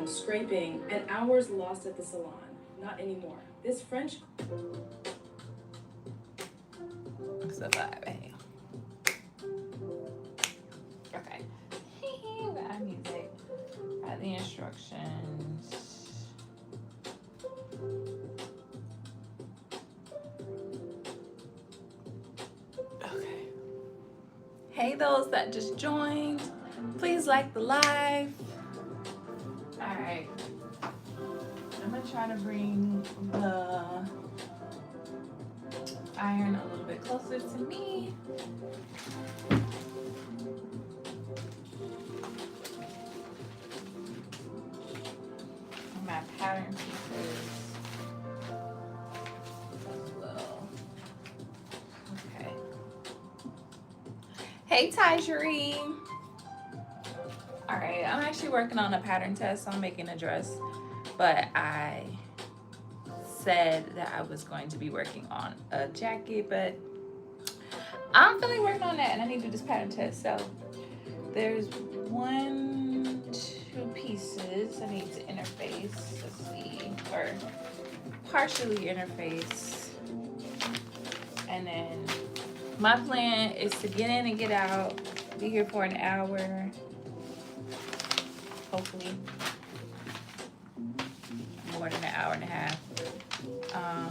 scraping, and hours lost at the salon. Not anymore. This French. So okay. I need to write the instructions. Okay. Hey, those that just joined, please like the live. All right. I'm gonna try to bring the iron a little bit closer to me. My pattern pieces as well. Okay. Hey, Tyjeri. All right, I'm actually working on a pattern test. I'm making a dress, but I said that I was going to be working on a jacket, but I'm feeling working on that, and I need to do this pattern test. So there's 1, 2 pieces I need to interface. Let's see, or partially interface, and then my plan is to get in and get out, be here for an hour, hopefully more than an hour and a half,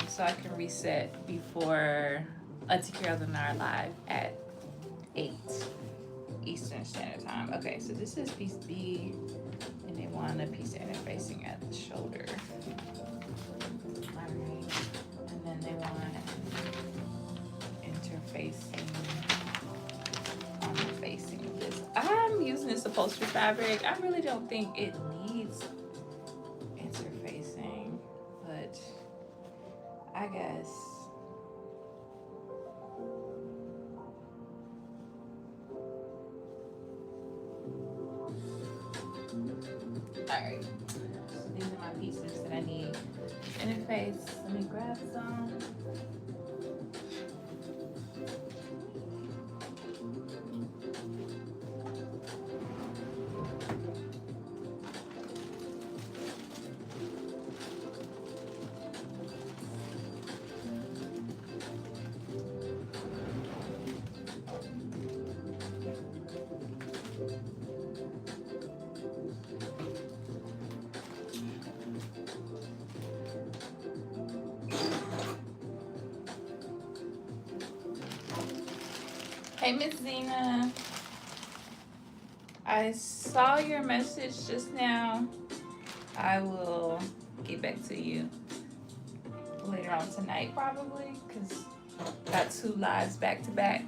so I can reset before Auntie Carol and I are live at 8 Eastern Standard Time. Okay, so this is piece B, and they want a piece interfacing at the shoulder. All right, and then they want interfacing on the facing of this. I'm using this upholstery fabric. I really don't think it needs interfacing, but I guess. Alright, so these are my pieces that I need. Interface, let me grab some. Hey, Miss Zena. I saw your message just now. I will get back to you later on tonight, probably, because got 2 lives back to back.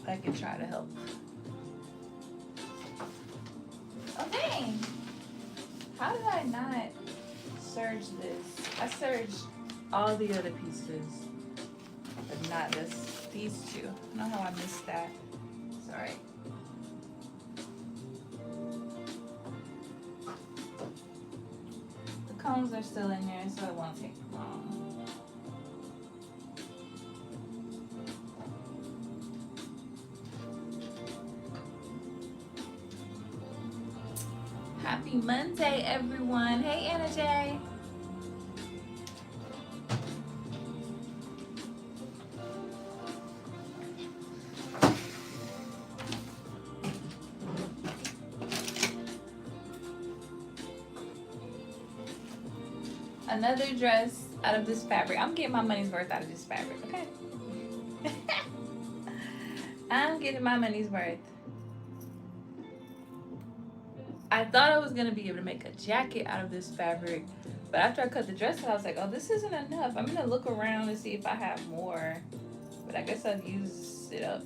I can try to help. Oh, dang. How did I not serge this? I serged all the other pieces, but not these 2. I don't know how I missed that. It's all right. The cones are still in there, so it won't take long. Happy Monday, everyone. Hey, Anna J. Another dress out of this fabric. I'm getting my money's worth out of this fabric, okay? I'm getting my money's worth. I thought I was gonna be able to make a jacket out of this fabric, but after I cut the dress out, I was like, oh, this isn't enough. I'm gonna look around and see if I have more, but I guess I've used it up.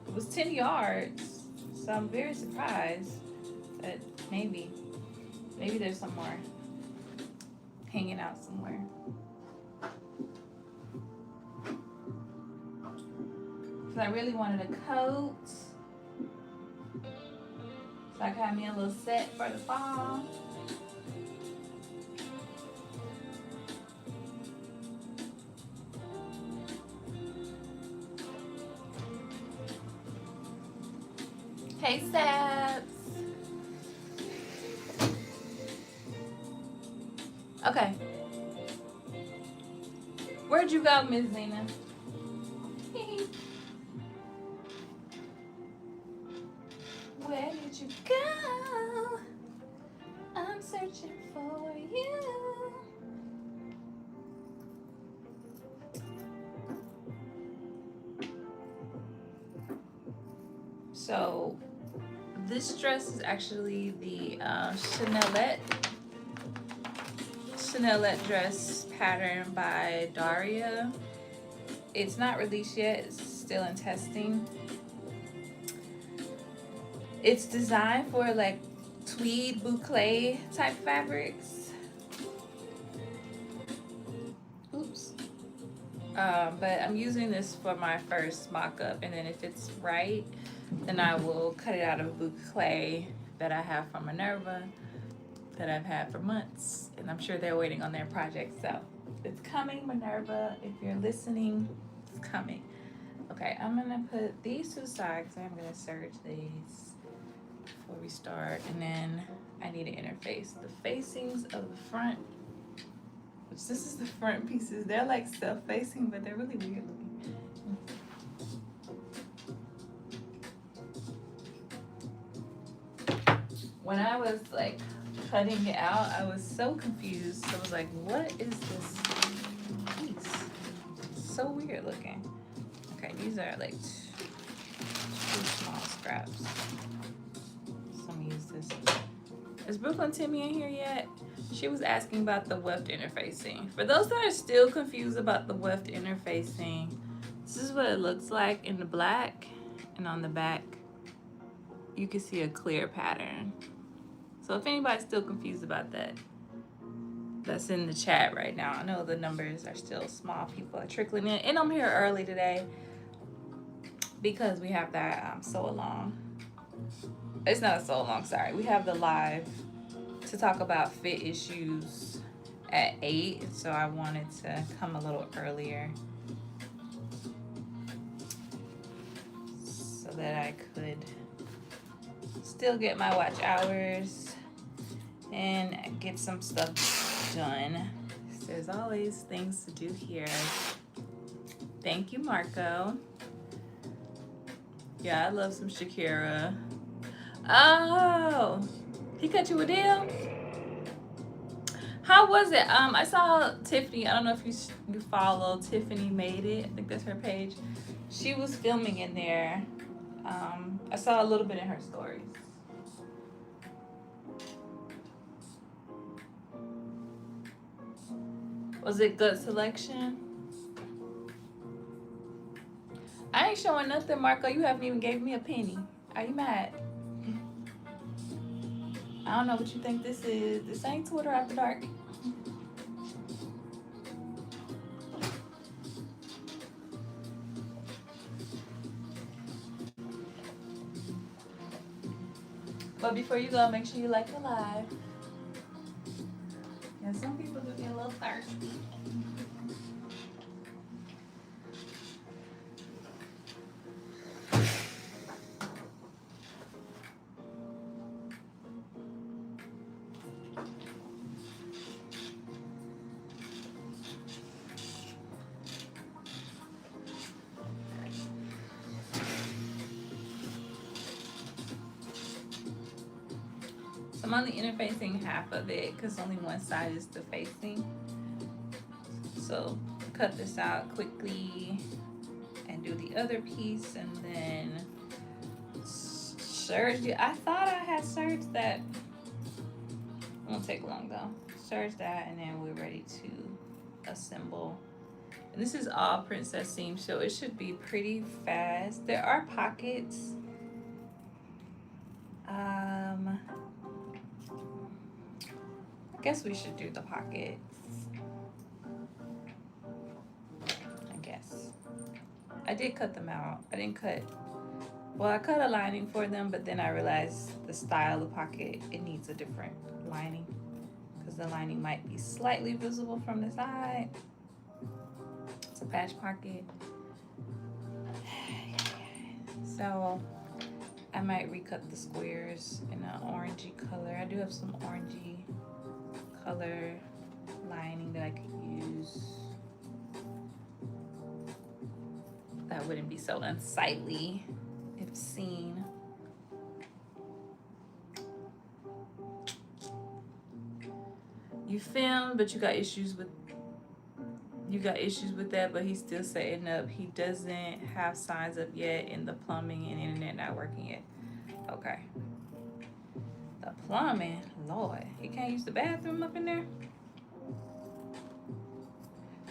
It was 10 yards, so I'm very surprised, but maybe there's some more hanging out somewhere. Because I really wanted a coat, so I got me a little set for the fall. Hey, Sabs. Okay. Where'd you go, Miss Zena? Where did you go? I'm searching for you. So this dress is actually the Chanelette dress pattern by Daria. It's not released yet, it's still in testing. It's designed for like tweed boucle type fabrics. Oops. But I'm using this for my first mock-up, and then if it's right, then I will cut it out of boucle that I have from Minerva that I've had for months, and I'm sure they're waiting on their project. So it's coming, Minerva. If you're listening, it's coming. Okay, I'm gonna put these two sides. I'm gonna serge these before we start, and then I need an interface. The facings of the front, which this is the front pieces. They're like self-facing, but they're really weird looking. When I was like cutting it out, I was so confused. I was like, what is this piece? It's so weird looking. Okay, these are like two small scraps. So I'm gonna use this. Is Brooklyn Timmy in here yet? She was asking about the weft interfacing. For those that are still confused about the weft interfacing, this is what it looks like in the black, and on the back you can see a clear pattern. So if anybody's still confused about that, that's in the chat right now. I know the numbers are still small. People are trickling in. And I'm here early today because we have that sew along. It's not a sew along, sorry. We have the live to talk about fit issues at 8. So I wanted to come a little earlier so that I could still get my watch hours and get some stuff done. There's always things to do here. Thank you, Marco. Yeah, I love some Shakira. Oh, he cut you a deal? How was it? I saw Tiffany. I don't know if you follow Tiffany Made It. I think that's her page. She was filming in there. I saw a little bit in her stories. Was it good selection? I ain't showing nothing, Marco. You haven't even gave me a penny. Are you mad? I don't know what you think this is. This ain't Twitter after dark. But before you go, make sure you like the live. Yeah, some people do get a little thirsty. So I'm only interfacing half of it because only one side is the facing. So cut this out quickly and do the other piece, and then serge it. I thought I had serged that. It won't take long though. Serge that, and then we're ready to assemble. And this is all princess seam, so it should be pretty fast. There are pockets. I guess we should do the pockets. I guess. I did cut them out. I didn't cut, well, I cut a lining for them, but then I realized the style of pocket, it needs a different lining because the lining might be slightly visible from the side. It's a patch pocket. So I might recut the squares in an orangey color. I do have some orangey color lining that I could use that wouldn't be so unsightly if seen. You filmed, but you got issues with that, but he's still setting up. He doesn't have signs up yet in the plumbing and internet not working yet. Okay. The plumbing, Lord, he can't use the bathroom up in there?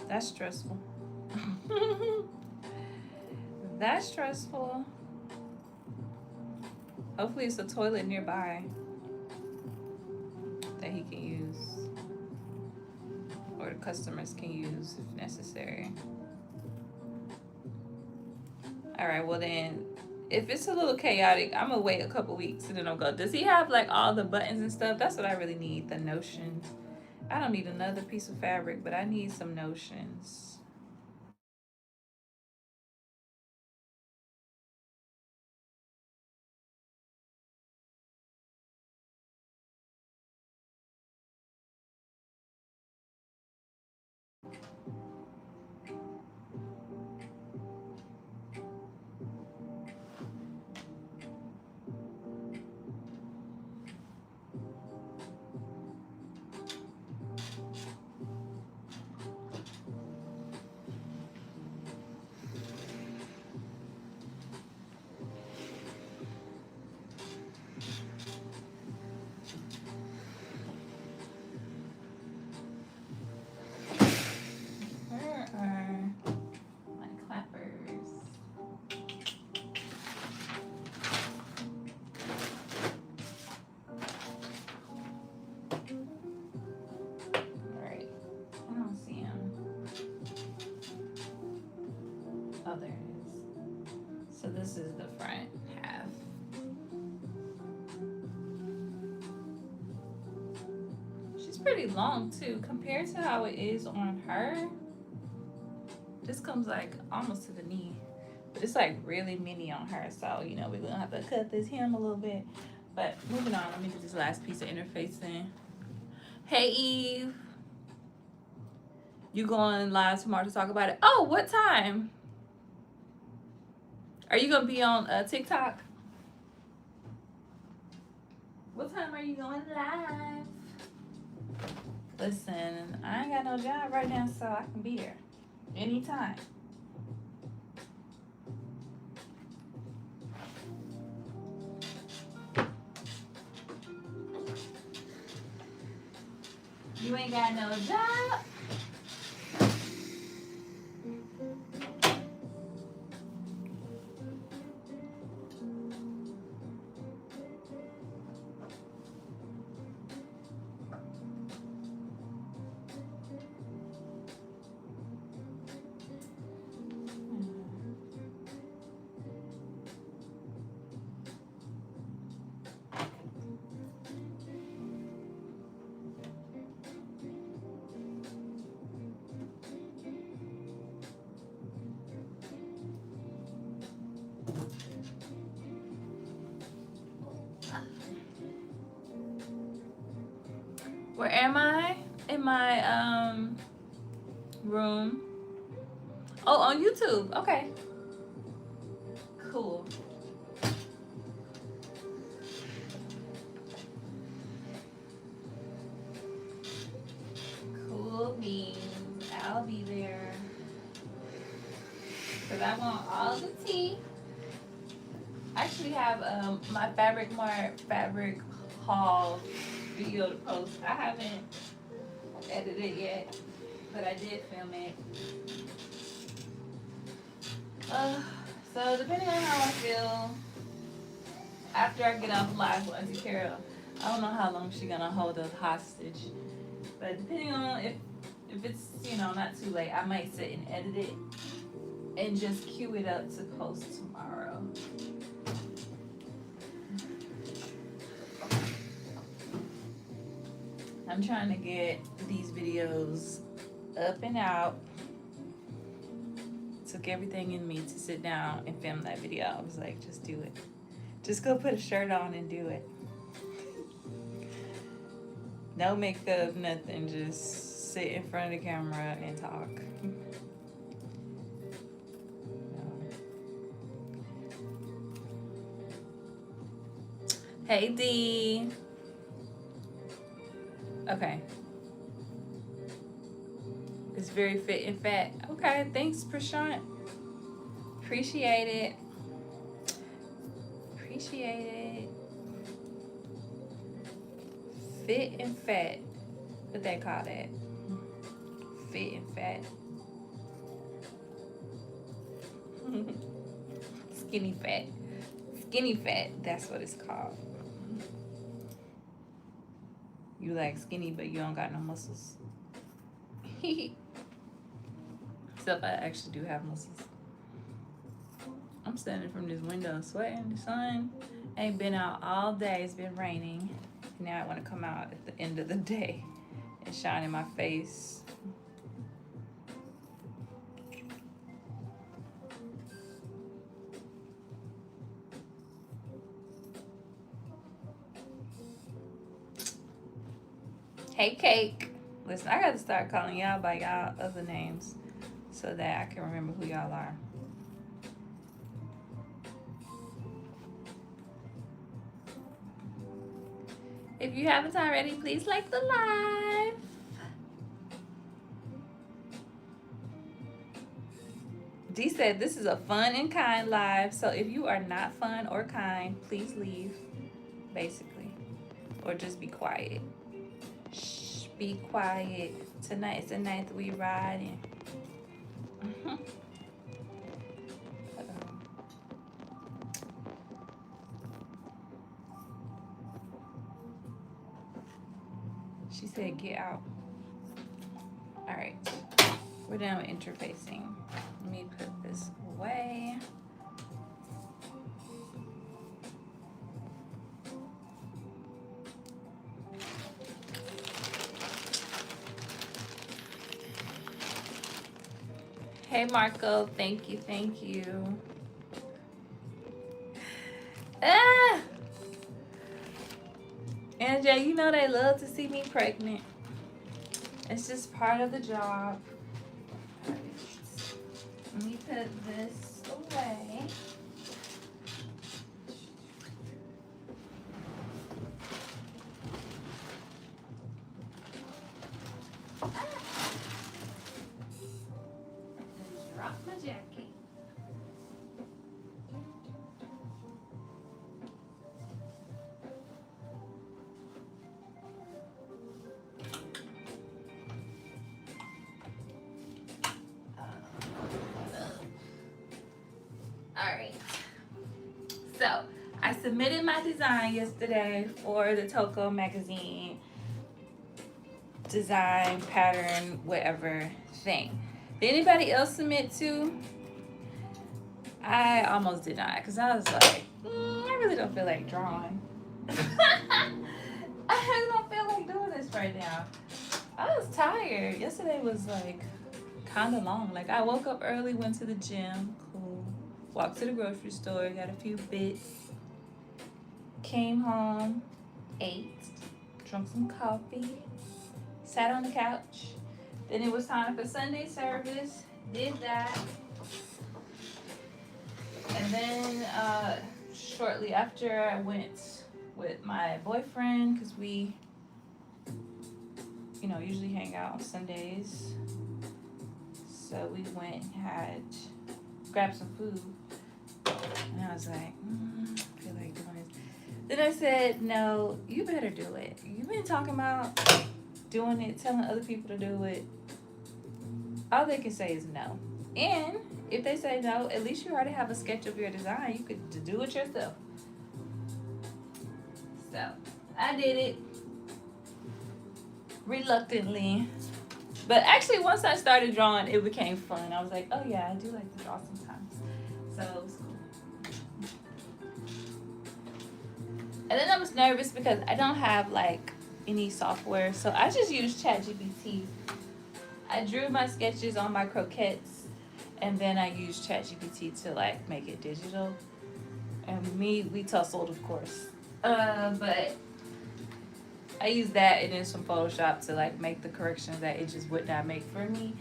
That's stressful. That's stressful. Hopefully it's a toilet nearby that he can use, or the customers can use if necessary. All right, well then, if it's a little chaotic, I'm gonna wait a couple weeks and then I'll go. Does he have like all the buttons and stuff? That's what I really need, the notions. I don't need another piece of fabric, but I need some notions. Where are my clappers? All right, I don't see him. Oh, there it is. So this is the front half. She's pretty long too, compared to how it is on her. This comes like almost to the knee, but it's like really mini on her. So, you know, we're gonna have to cut this hem a little bit. But moving on, let me do this last piece of interfacing. Hey, Eve. You going live tomorrow to talk about it? Oh, what time? Are you gonna be on TikTok? What time are you going live? Listen, I ain't got no job right now, so I can be there anytime. You ain't got no job? Where am I? In my room. Oh, on YouTube. Okay. Cool. Cool beans. I'll be there. Cause I want all the tea. I actually have my Fabric Mart fabric haul video to post. I haven't edited it yet, but I did film it. So depending on how I feel after I get off live with Auntie Carol, I don't know how long she's gonna hold us hostage. But depending on if it's, you know, not too late, I might sit and edit it and just queue it up to post tomorrow. I'm trying to get these videos up and out. Took everything in me to sit down and film that video. I was like, just do it. Just go put a shirt on and do it. No makeup, nothing, just sit in front of the camera and talk. Hey D. Okay. It's very fit and fat. Okay, thanks, Prashant. Appreciate it. Appreciate it. Fit and fat. What they call that? Fit and fat. Skinny fat. Skinny fat. That's what it's called. You like skinny, but you don't got no muscles. Except I actually do have muscles. I'm standing from this window sweating. The sun ain't been out all day. It's been raining. Now I want to come out at the end of the day and shine in my face. Hey, Cake. Listen, I got to start calling y'all by y'all other names so that I can remember who y'all are. If you haven't already, please like the live. D said this is a fun and kind live, so if you are not fun or kind, please leave, basically, or just be quiet. Shh, be quiet. Tonight is the night that we riding. She said, get out. All right, we're done with interfacing. Let me put this away. Hey, Marco, thank you, thank you. Ah! NJ, you know they love to see me pregnant. It's just part of the job. Let me put this away. Drop my jacket. Alright, so I submitted my design yesterday for the Toko magazine design, pattern, whatever thing. Did anybody else submit to? I almost did not, because I was like, I really don't feel like drawing. I really don't feel like doing this right now. I was tired. Yesterday was like kind of long. Like I woke up early, went to the gym, cool. Walked to the grocery store, got a few bits. Came home, ate, drank some coffee, sat on the couch. Then it was time for Sunday service, did that. And then shortly after I went with my boyfriend because we, usually hang out on Sundays. So we went and grabbed some food. And I was like, I feel like doing this. Then I said, no, you better do it. You've been talking about doing it, telling other people to do it. All they can say is no. And if they say no, at least you already have a sketch of your design. You could do it yourself. So I did it reluctantly. But actually, once I started drawing, it became fun. I was like, oh yeah, I do like to draw sometimes. So it was cool. And then I was nervous because I don't have like any software. So I just used ChatGPT. I drew my sketches on my croquettes. And then I used ChatGPT to like make it digital. And we tussled, of course. But I used that and then some Photoshop to like make the corrections that it just would not make for me.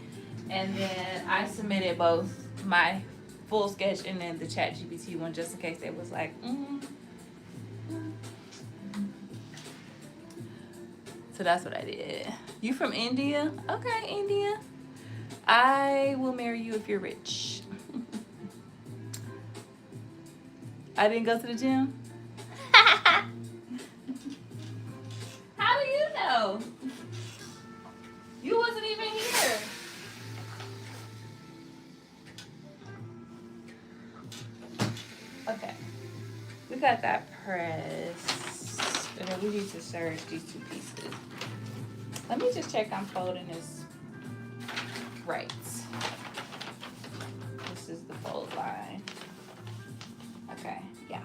And then I submitted both my full sketch and then the chat GPT one just in case they was like, So that's what I did. You from India? Okay, India. I will marry you if you're rich. I didn't go to the gym. How do you know? You wasn't even here. Okay. We got that pressed. And then we need to serge these two pieces. Let me just check I'm folding this right. This is the fold line. Okay, yeah.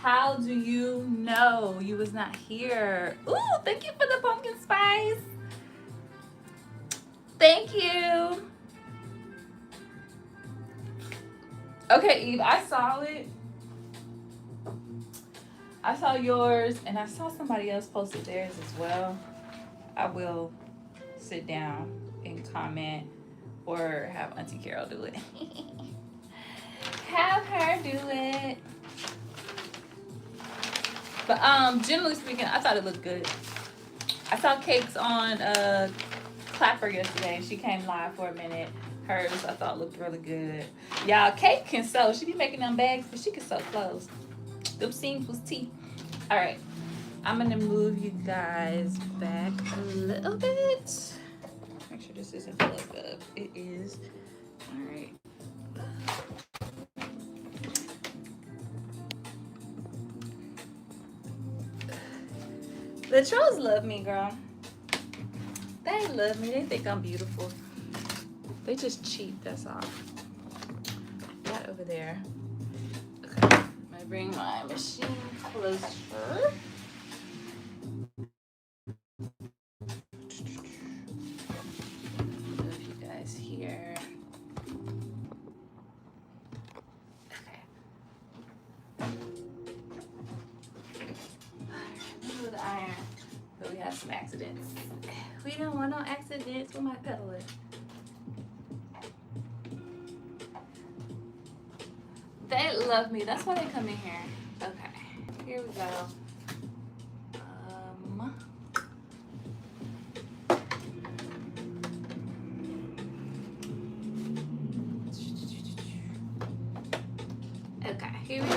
How do you know you was not here? Ooh, thank you for the pumpkin spice. Thank you. Okay, Eve, I saw it. I saw yours and I saw somebody else posted theirs as well. I will sit down and comment or have Auntie Carol do it. Have her do it. But generally speaking, I thought it looked good. I saw Cakes on Clapper yesterday. She came live for a minute. Hers I thought looked really good. Y'all, Cake can sew. She be making them bags, but she can sew clothes. Them seams was tea. All right, I'm gonna move you guys back a little bit. Make sure this isn't plugged up. It is. All right. The trolls love me, girl. They love me. They think I'm beautiful. They just cheat, that's all. Right over there. Okay, I'm gonna bring my machine closer. Move you guys here. Okay. Move the iron. But we have some accidents. We don't want no accidents with my pellet. They love me. That's why they come in here. Okay. Here we go. Okay. Here we go.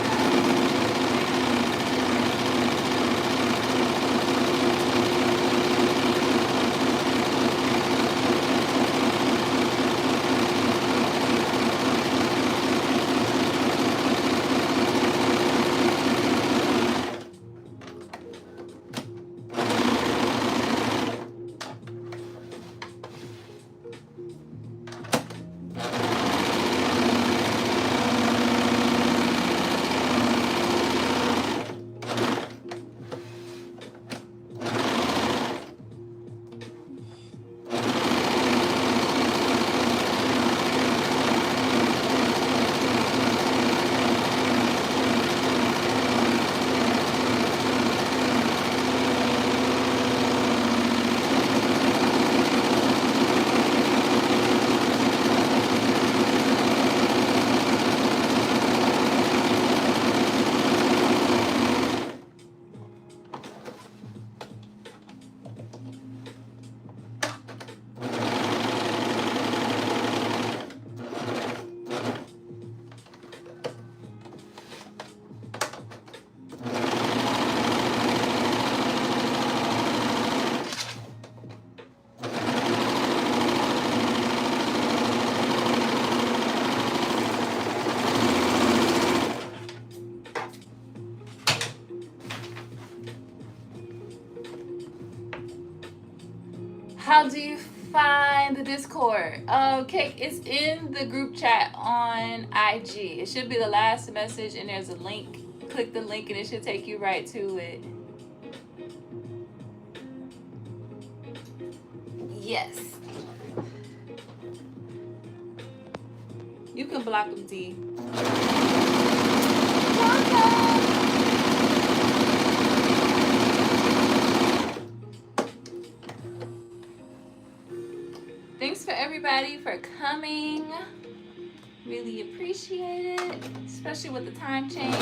How do you find the Discord? Okay, it's in the group chat on IG. It should be the last message and there's a link. Click the link and it should take you right to it. Yes. You can block them, D. Welcome. Thanks for everybody for coming. Really appreciate it, especially with the time change.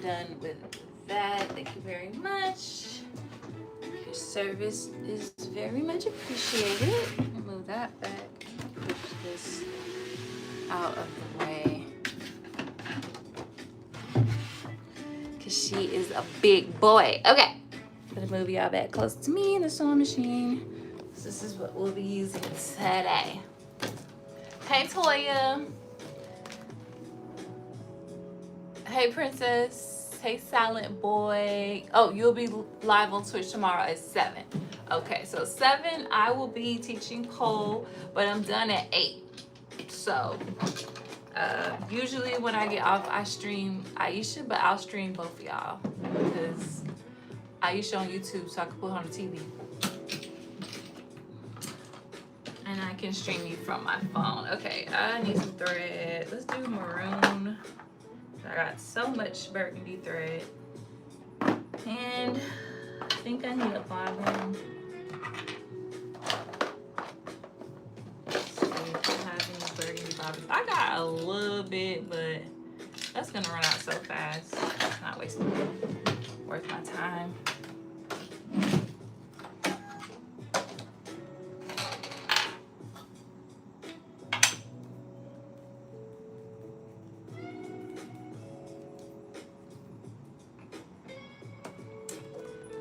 Done with that. Thank you very much. Your service is very much appreciated. Move that back. Push this out of the way. Because she is a big boy. Okay. Gonna move y'all back close to me in the sewing machine. So this is what we'll be using today. Hey, Toya. Hey, Princess. Hey, Silent Boy. Oh, you'll be live on Twitch tomorrow at 7. Okay, so 7, I will be teaching pole, but I'm done at 8. So, usually when I get off, I stream Aisha, but I'll stream both of y'all because Aisha on YouTube, so I can put her on the TV. And I can stream you from my phone. Okay, I need some thread. Let's do maroon. I got so much burgundy thread, and I think I need a bobbin. Let's see if I have any burgundy bobbins. I got a little bit, but that's gonna run out so fast. It's not worth my time.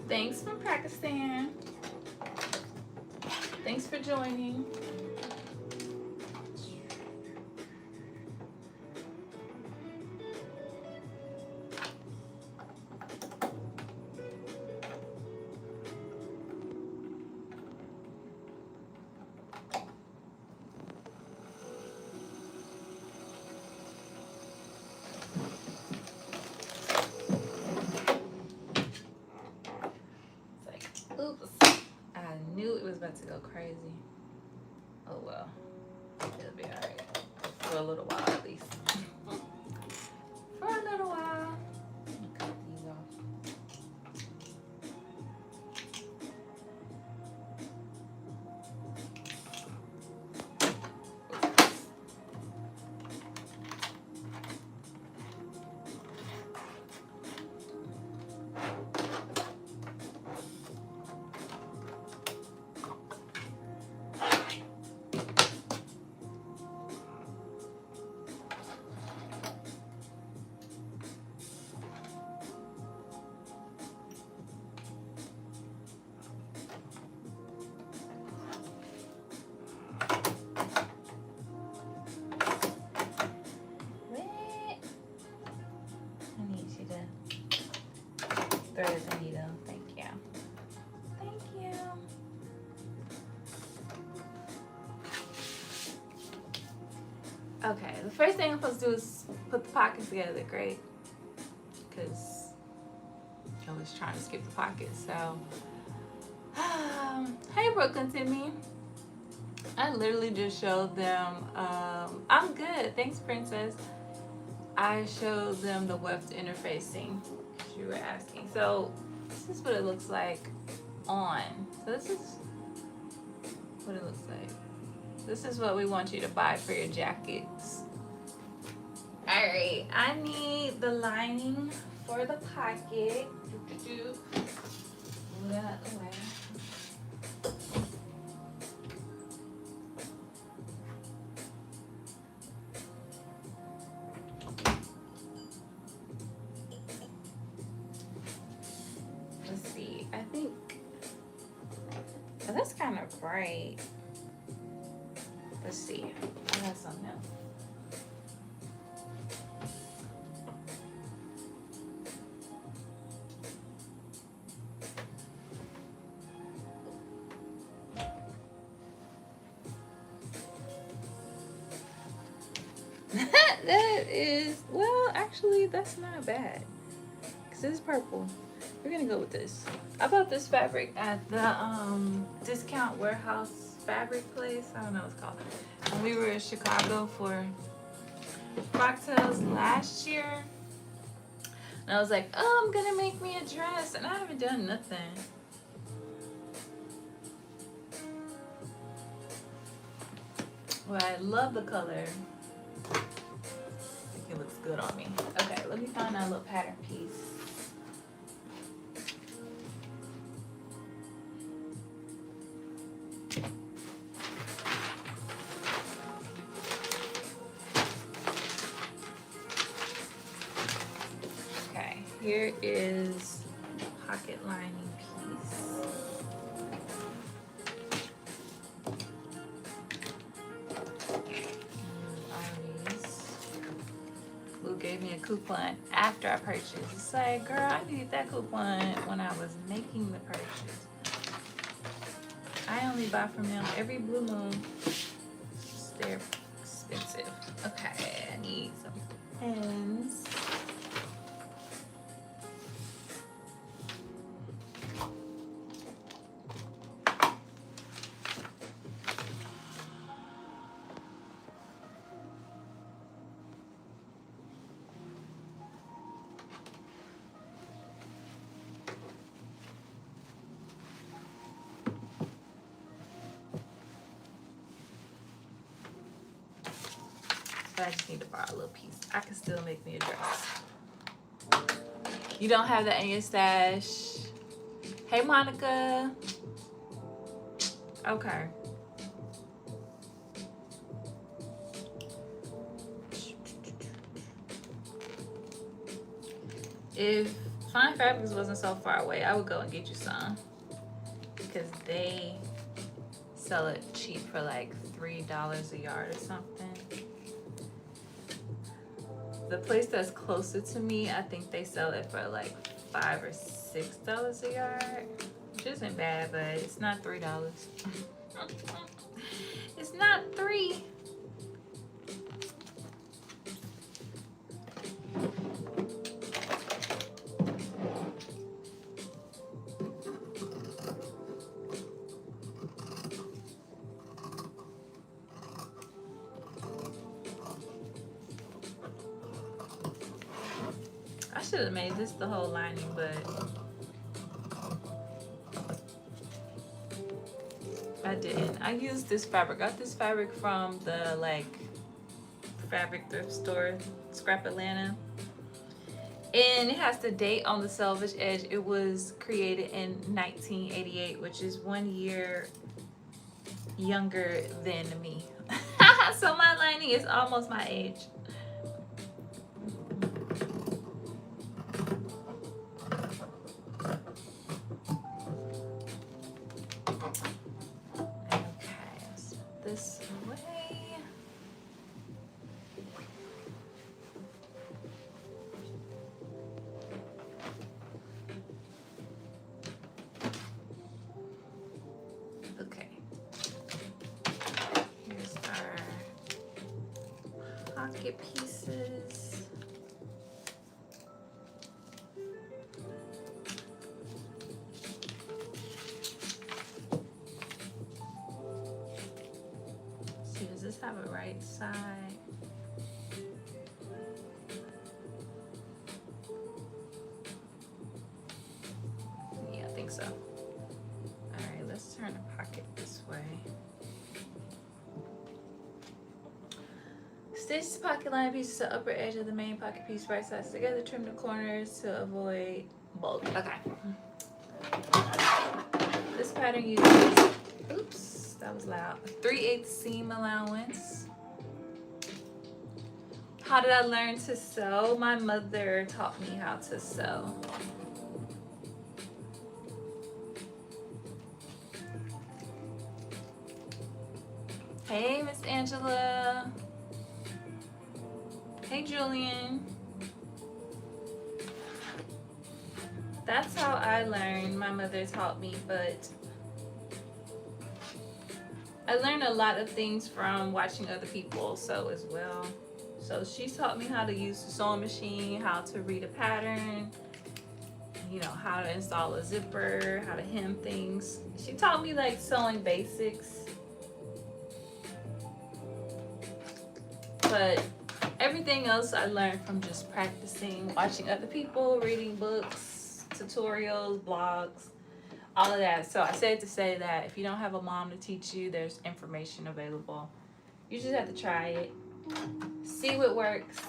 Thanks from Pakistan. Thanks for joining. To go crazy. Oh well, it'll be all right for a little while at least. For a little while. Cut these off. Thread the needle. Thank you. Thank you. Okay, the first thing I'm supposed to do is put the pockets together, great. Because I was trying to skip the pockets, so. Hey, Brooklyn Timmy. I literally just showed them, I'm good, thanks, Princess. I showed them the weft interfacing. you were asking. So this is what it looks like on. So this is what it looks like. This is what we want you to buy for your jackets. All right, I need the lining for the pocket. Move that away. Let's see. I think that's kind of bright. Let's see. I got something else. That is, well, actually, that's not bad. Because this is purple. We're going to go with this. I bought this fabric at the discount warehouse fabric place. I don't know what it's called. When we were in Chicago for cocktails last year. And I was like, oh, I'm going to make me a dress. And I haven't done nothing. Well, I love the color. It looks good on me. Okay, let me find that little pattern piece. Okay, here is pocket lining piece. Gave me a coupon after I purchased. It's like, girl, I needed that coupon when I was making the purchase. I only buy from them every blue moon. They're expensive. Okay, I need some pens. I just need to borrow a little piece. I can still make me a dress. You don't have that in your stash. Hey, Monica. Okay. If Fine Fabrics wasn't so far away, I would go and get you some. Because they sell it cheap for like $3 a yard or something. The place that's closer to me, I think they sell it for like $5 or $6 a yard, which isn't bad, but it's not $3. It's not $3. I should have made this the whole lining, but I didn't. I used this fabric. Got this fabric from the like fabric thrift store, Scrap Atlanta. And it has the date on the selvage edge. It was created in 1988, which is 1 year younger than me. So my lining is almost my age. This way. Okay. Here's our pocket pieces. Does this have a right side? so. All right, let's turn the pocket this way. Stitch the pocket line pieces to the upper edge of the main pocket piece, right sides together. Trim the corners to avoid bulk. Okay. This pattern uses, oops, that was loud, 3/8 seam allowance. How did I learn to sew? My mother taught me how to sew. Hey, Miss Angela. Hey, Julian. That's how I learned. My mother taught me, but I learned a lot of things from watching other people sew as well. So she taught me how to use the sewing machine, how to read a pattern, you know, how to install a zipper, how to hem things. She taught me like sewing basics. But everything else I learned from just practicing, watching other people, reading books, tutorials, blogs, all of that. So I said to say that if you don't have a mom to teach you, there's information available. You just have to try it, see what works.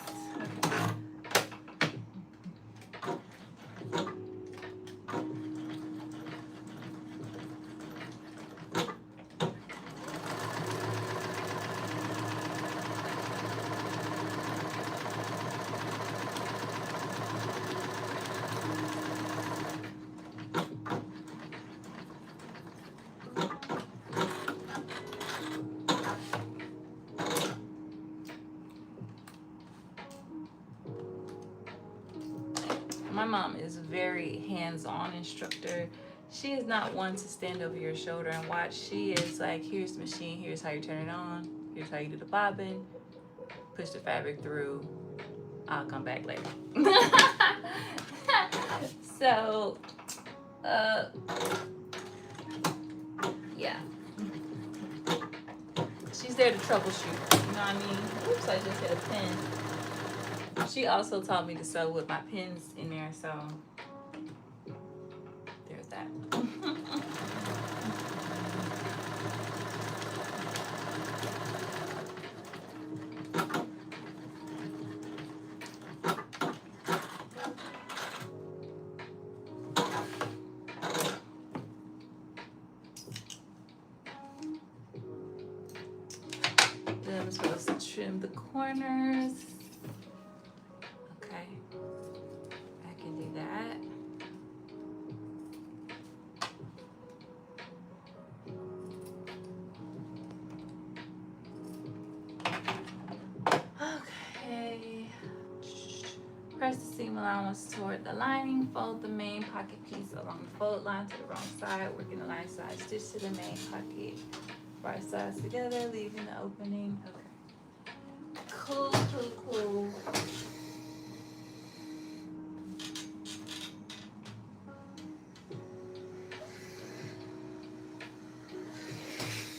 My mom is a very hands-on instructor. She is not one to stand over your shoulder and watch. She is like, here's the machine, here's how you turn it on, here's how you do the bobbin, push the fabric through, I'll come back later. So, yeah. She's there to troubleshoot, you know what I mean? Oops, I just hit a pin. She also taught me to sew with my pins in there, so there's that. Then I'm supposed to trim the corners. Okay, I can do that. Okay. Press the seam allowance toward the lining. Fold the main pocket piece along the fold line to the wrong side. Working the line side stitch to the main pocket. Right sides together, leaving the opening. Okay. Cool, cool, cool.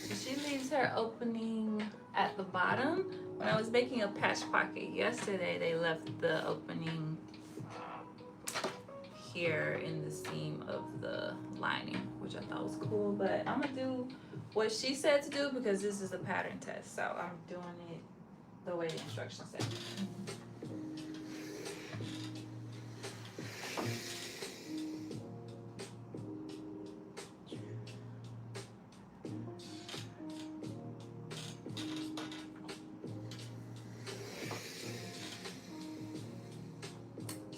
So she leaves her opening at the bottom. When I was making a patch pocket yesterday, they left the opening here in the seam of the lining, which I thought was cool. But I'm gonna do what she said to do because this is a pattern test, so I'm doing it the way the instructions said.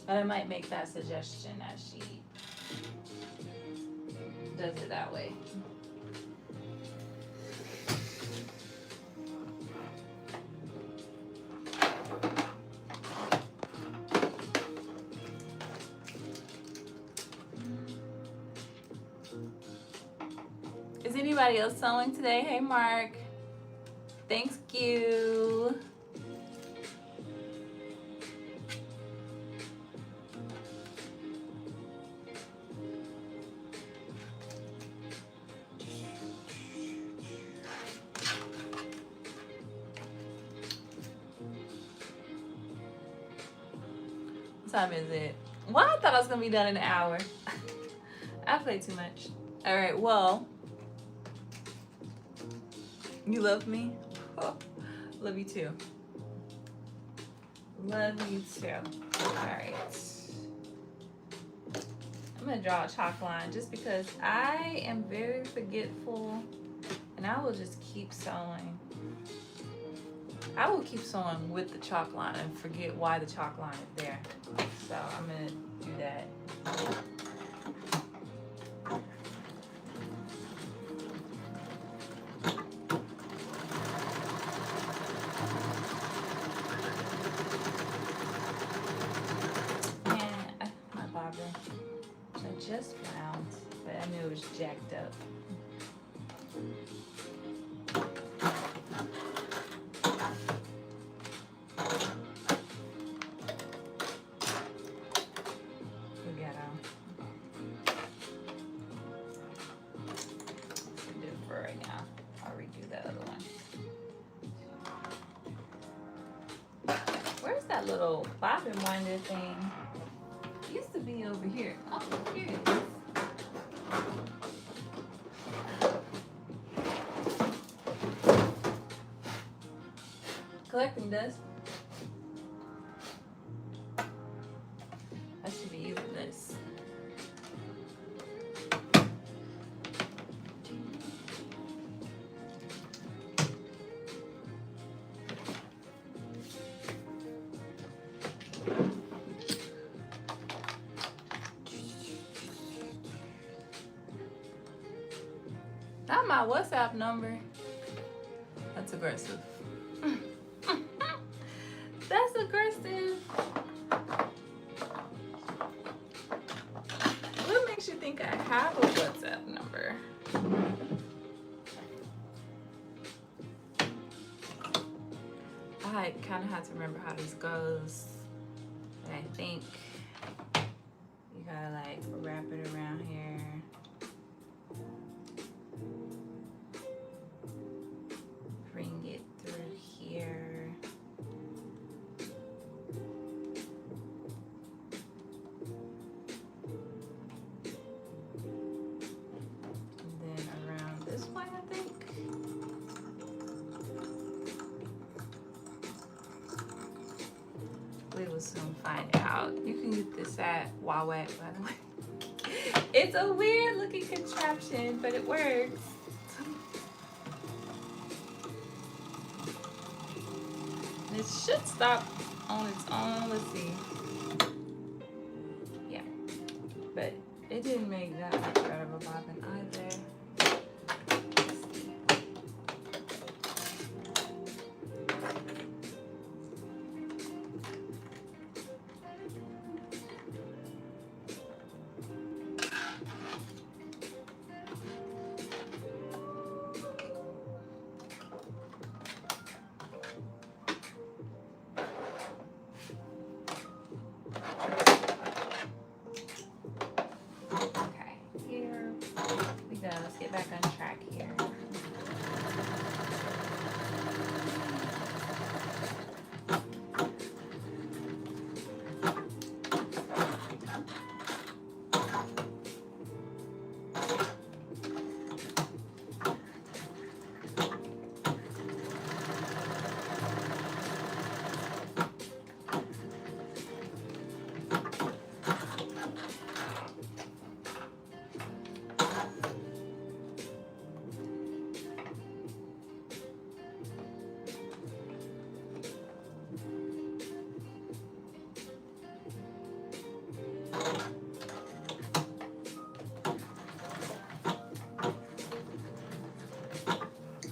But I might make that suggestion as she does it that way. Is anybody else sewing today? Hey, Mark. Thank you. What time is it? Well, I thought I was gonna be done in an hour. I play too much. All right, well, you love me? Oh, love you too. Love you too. All right. I'm gonna draw a chalk line just because I am very forgetful and I will just keep sewing. I will keep sewing with the chalk line and forget why the chalk line is there. So I'm gonna do that. And my bobbin, which I just found, but I knew it was jacked up. Little bobbin winder thing it used to be over here. Oh, here it is. Collecting dust. I should be using this. Not my WhatsApp number. That's aggressive. That's aggressive. What makes you think I have a WhatsApp number? I kind of have to remember how this goes. And I think you gotta like wrap it around here. Bring it through here. And then around this way, I think. We will soon find out. You can get this at Wawak, by the way. It's a weird looking contraption, but it works. It should stop on its own. Let's see. Yeah, but it didn't make that much better of a bobbin either.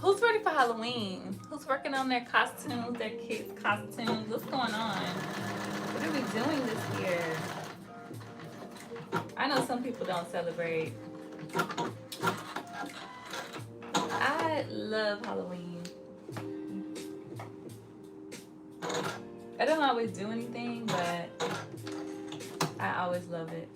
Who's ready for Halloween? Who's working on their costumes, their kids' costumes? What's going on? What are we doing this year? I know some people don't celebrate. I love Halloween. I don't always do anything, but I always love it.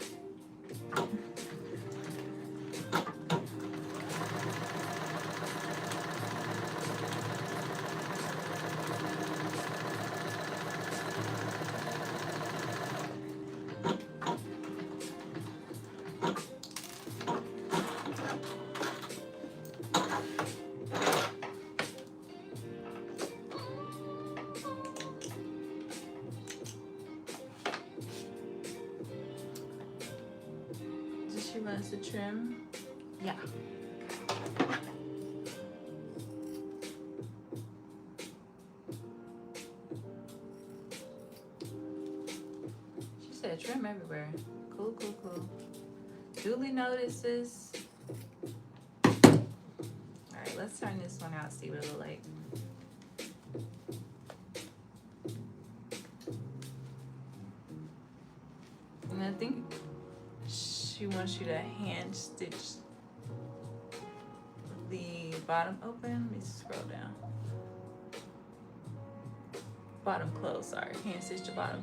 She wants to trim. Yeah. She said trim everywhere. Cool, cool, cool. Duly notices. Alright, let's turn this one out, see what it look like. And I think she wants you to hand stitch the bottom open. Let me scroll down. Bottom close, sorry. Hand stitch the bottom.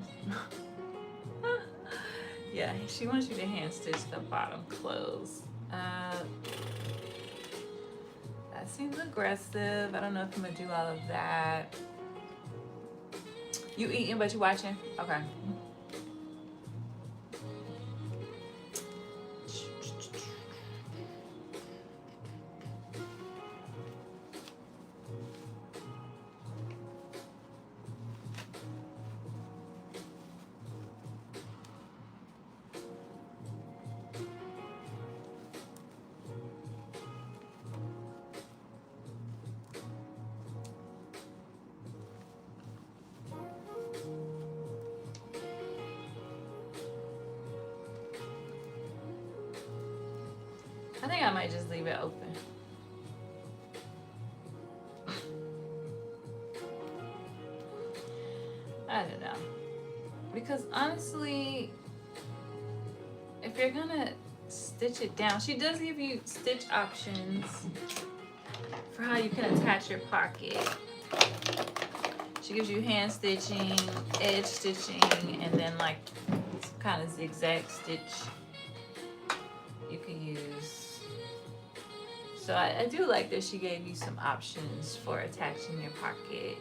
Yeah, she wants you to hand stitch the bottom close. That seems aggressive. I don't know if I'm gonna do all of that. You eating but you watching? Okay. I think I might just leave it open. I don't know. Because honestly, if you're gonna stitch it down, she does give you stitch options for how you can attach your pocket. She gives you hand stitching, edge stitching, and then like some kind of zigzag stitch you can use. So I do like that she gave you some options for attaching your pocket.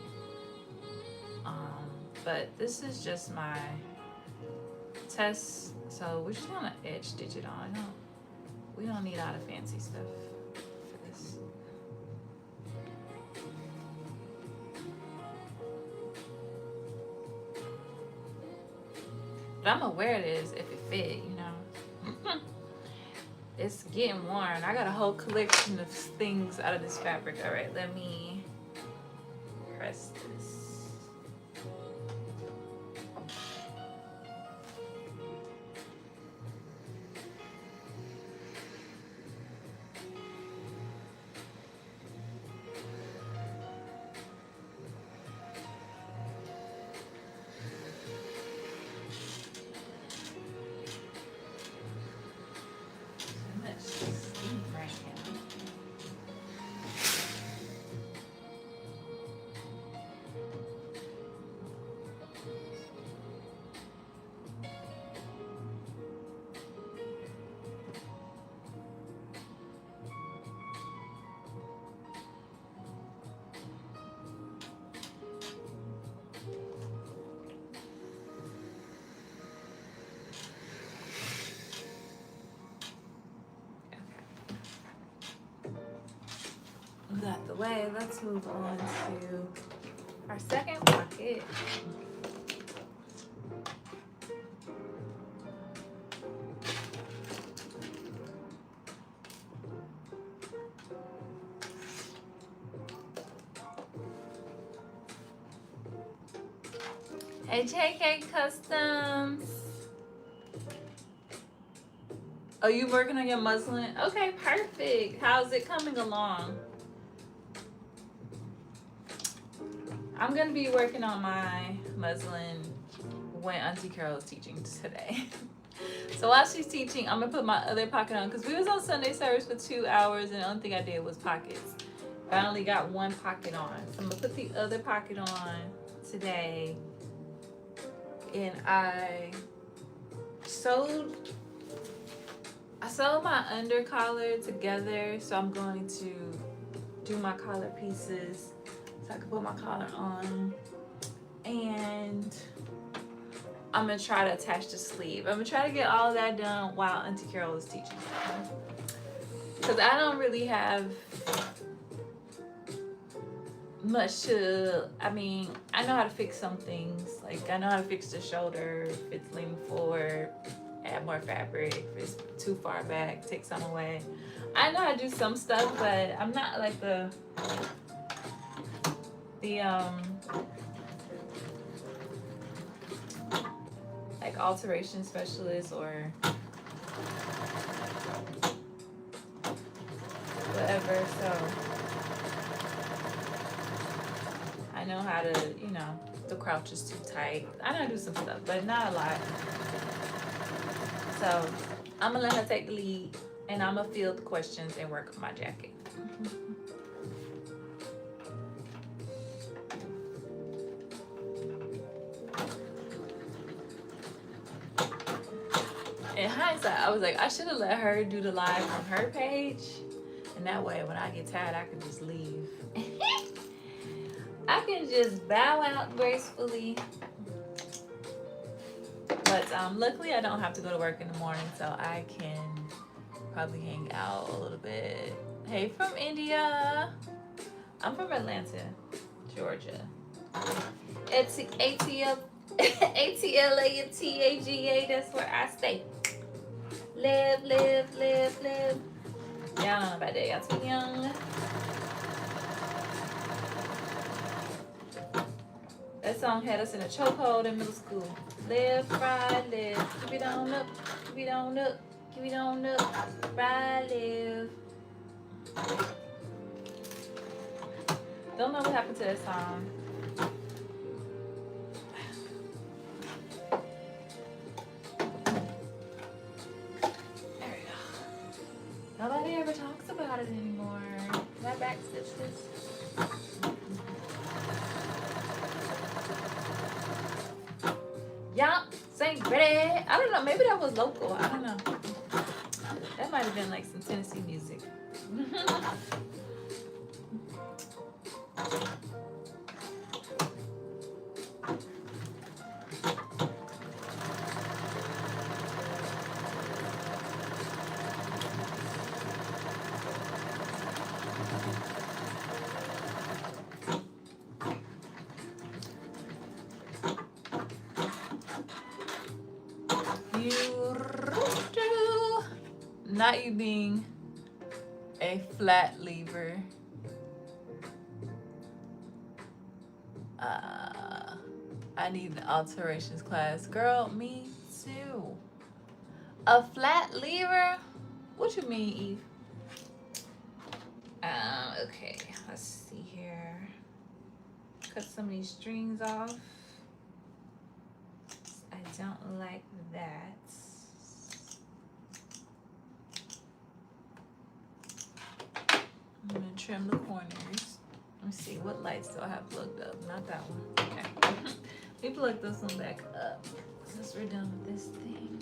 But this is just my test. So we're just gonna edge stitch it on. We don't need all the fancy stuff for this. But I'm gonna wear this if it fit, you know. It's getting worn. I got a whole collection of things out of this fabric. All right, let me press this. Got the way. Let's move on to our second pocket. Hey, JK Customs. Oh, you working on your muslin? Okay, perfect. How's it coming along? I'm gonna be working on my muslin when Auntie Carol is teaching today. So while she's teaching, I'm gonna put my other pocket on because we was on Sunday service for 2 hours and the only thing I did was pockets. But I only got one pocket on. So I'm gonna put the other pocket on today. And I sewed my under collar together, so I'm going to do my collar pieces so I can put my collar on, and I'm gonna try to attach the sleeve. I'm gonna try to get all of that done while Auntie Carol is teaching, because I don't really have much to, I mean, I know how to fix some things. Like I know how to fix the shoulder if it's leaning forward, add more fabric. If it's too far back, take some away. I know how to do some stuff, but I'm not like the like alteration specialist or whatever. So I know how to, you know, the crouch is too tight. I know how to do some stuff, but not a lot. So I'm gonna let her take the lead, and I'm gonna field the questions and work on my jacket. In hindsight, I was like, I should have let her do the live from her page, and that way when I get tired, I can just leave. I can just bow out gracefully. But luckily, I don't have to go to work in the morning, so I can probably hang out a little bit. Hey, from India. I'm from Atlanta, Georgia. It's ATL, ATLA and TAGA. That's where I stay. Live. Y'all don't know about that. Y'all too young. That song had us in a chokehold in middle school. Live, ride, live. Keep it on up, keep it on up, keep it on up. Ride, live. Don't know what happened to that song. There we go. Nobody ever talks about it anymore. Can I backstitch this? Yup, St. Ready. I don't know. Maybe that was local. I don't know. That might have been like some Tennessee music. Not you being a flat lever. I need an alterations class. Girl, me too. A flat lever? What you mean, Eve? Okay, let's see here. Cut some of these strings off. I don't like that. I'm gonna trim the corners. Let me see, what lights do I have plugged up? Not that one. Okay. Let me plug this one back up since we're done with this thing.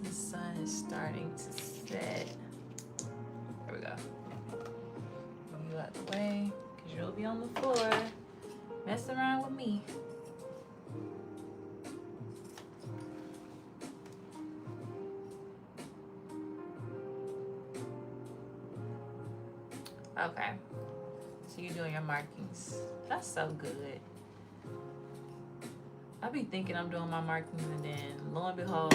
The sun is starting to set. There we go. Move you out the way, because you'll be on the floor messing around with me. Okay, so you're doing your markings. That's so good. I be thinking I'm doing my markings, and then lo and behold,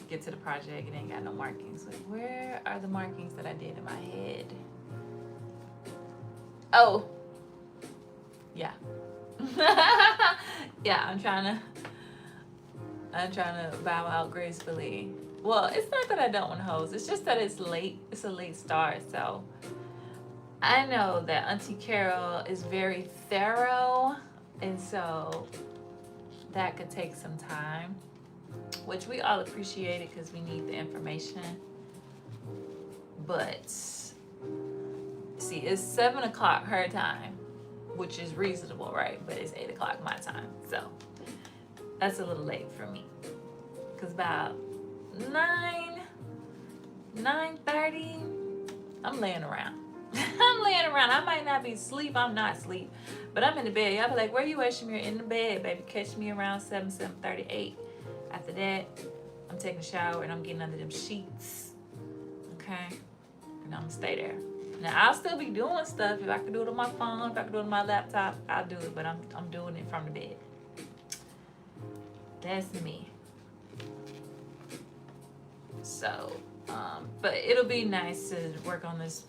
get to the project and ain't got no markings. Like, where are the markings that I did in my head? Oh, yeah. Yeah, I'm trying to bow out gracefully. Well, it's not that I don't want to hose. It's just that it's late. It's a late start, so I know that Auntie Carol is very thorough, and so that could take some time, which we all appreciate it because we need the information. But see, it's 7 o'clock her time, which is reasonable, right? But it's 8 o'clock my time, so that's a little late for me. Cause about 9:30, I'm laying around. I'm laying around. I might not be asleep. I'm not asleep, but I'm in the bed. Y'all be like, where you at, Shamir? In the bed, baby. Catch me around 7:38. After that, I'm taking a shower and I'm getting under them sheets. Okay? And I'm gonna stay there. Now, I'll still be doing stuff. If I can do it on my phone, if I can do it on my laptop, I'll do it. But I'm doing it from the bed. That's me. So, but it'll be nice to work on this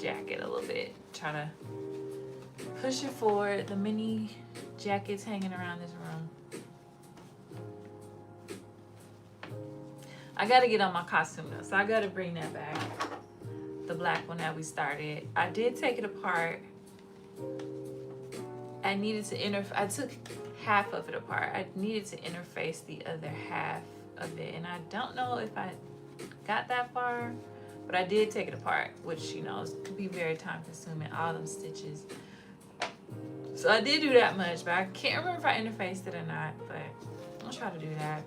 jacket a little bit. Try to push it forward. The mini jackets hanging around this room. I gotta get on my costume though, so I gotta bring that back. The black one that we started. I did take it apart. I needed to I took half of it apart. I needed to interface the other half of it, and I don't know if I got that far, but I did take it apart, which, you know, could be very time consuming, all them stitches. So I did do that much, but I can't remember if I interfaced it or not, but I'll try to do that.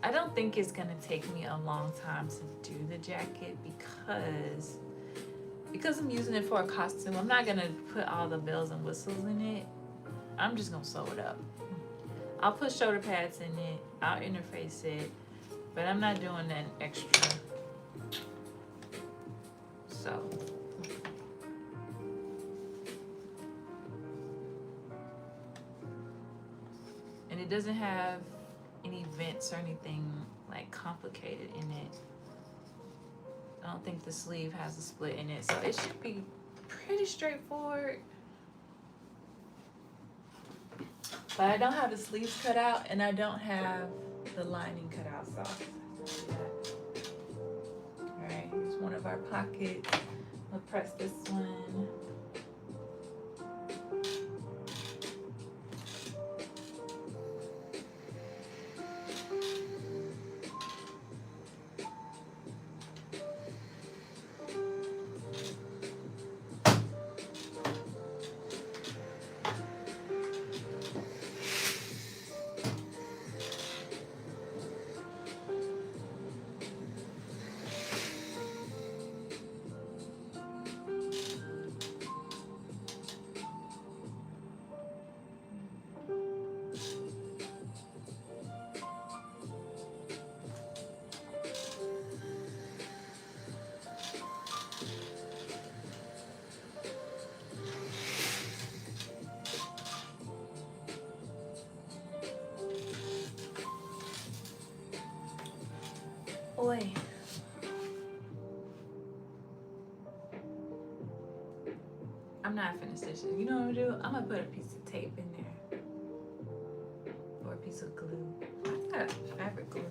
I don't think it's gonna take me a long time to do the jacket because I'm using it for a costume. I'm not gonna put all the bells and whistles in it. I'm just gonna sew it up. I'll put shoulder pads in it, I'll interface it, but I'm not doing that extra. So. And it doesn't have any vents or anything like complicated in it. I don't think the sleeve has a split in it, so it should be pretty straightforward. But I don't have the sleeves cut out, and I don't have the lining cut out, so I'll do that. All right, here's one of our pockets. I'll press this one. Oi. I'm not finished stitching. You know what I'm gonna do? I'm gonna put a piece of tape in there. Or a piece of glue. I got fabric glue.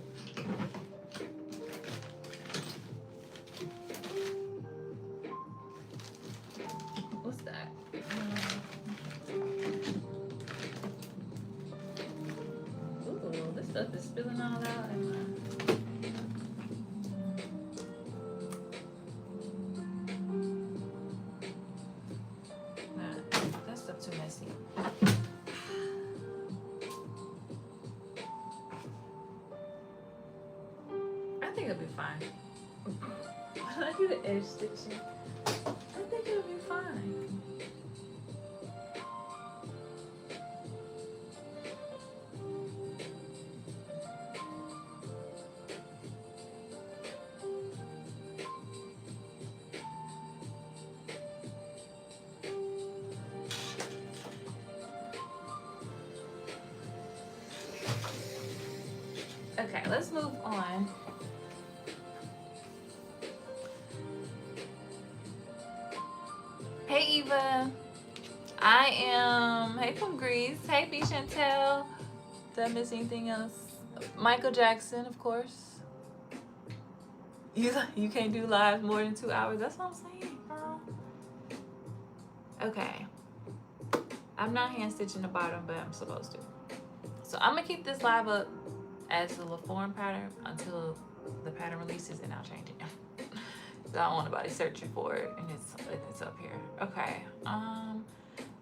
What's that? Ooh, this stuff is spilling all out in my... Too messy. I think it'll be fine. When I do the edge stitching, I think it'll be fine. Okay, let's move on. Hey Eva, hey from Greece, hey B Chantel. Did I miss anything else? Michael Jackson, of course. You can't do live more than 2 hours. That's what I'm saying, girl. Okay, I'm not hand stitching the bottom, but I'm supposed to. So I'm gonna keep this live up as the Laforme pattern until the pattern releases, and I'll change it. So I don't want nobody searching for it, and it's up here. Okay.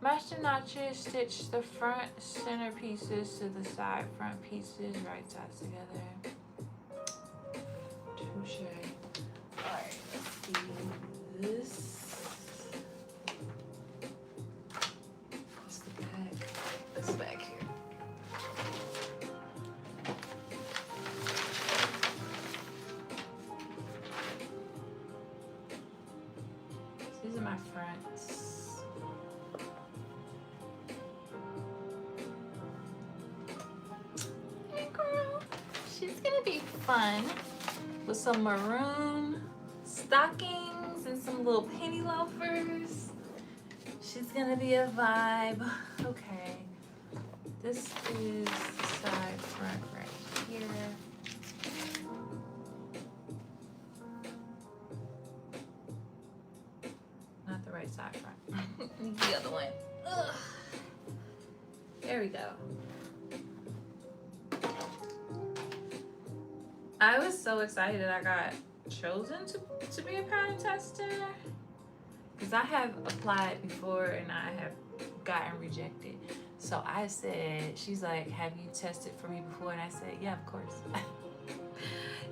Match the notches, stitch the front center pieces to the side front pieces, right sides together. Touche. Alright, let's see this. What's the back? This back here. These are my fronts. gonna be fun with some maroon stockings and some little penny loafers. She's gonna be a vibe. Okay. This is the side front right here. Not the right side front. The other one. Ugh. There we go. I was so excited I got chosen to be a pattern tester. Because I have applied before and I have gotten rejected. So I said, she's like, have you tested for me before? And I said, yeah, of course.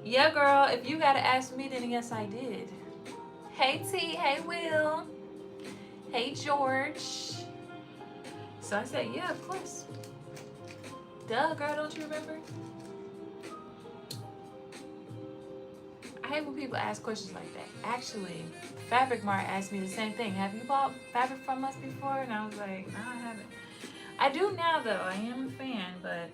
Yeah, girl, if you gotta ask me, then yes, I did. Hey, T. Hey, Will. Hey, George. So I said, yeah, of course. Duh, girl, don't you remember? I hate when people ask questions like that. Actually, Fabric Mart asked me the same thing. Have you bought fabric from us before? And I was like, no, I haven't. I do now, though. I am a fan, but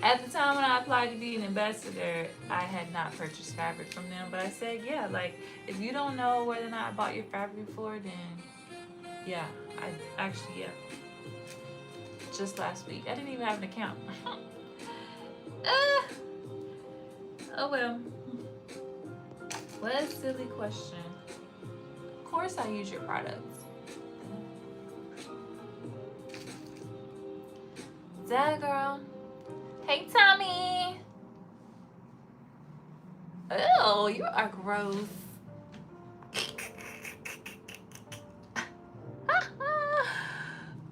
at the time when I applied to be an ambassador, I had not purchased fabric from them. But I said, yeah, like, if you don't know whether or not I bought your fabric before, then yeah, I actually, yeah. Just last week. I didn't even have an account. Oh well. What a silly question. Of course I use your products. That girl. Hey Tommy. Oh, you are gross.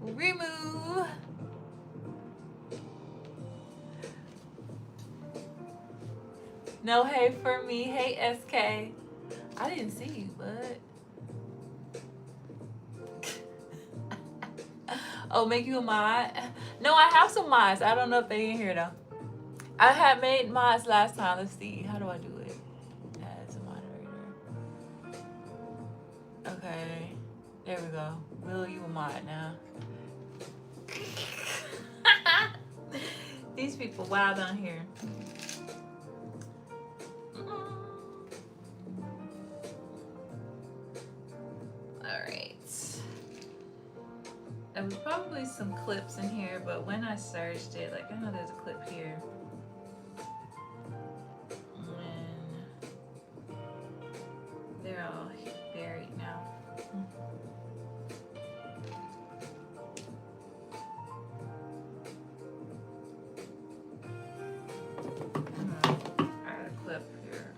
Remove. No hey for me. Hey SK. I didn't see you, but oh, make you a mod? No, I have some mods. I don't know if they in here though. I had made mods last time. Let's see. How do I do it? As a moderator. Okay. There we go. Will, you a mod now? These people wild on here. Alright. There was probably some clips in here, but when I searched it, like I know there's a clip here. When they're all buried now. Add a clip here.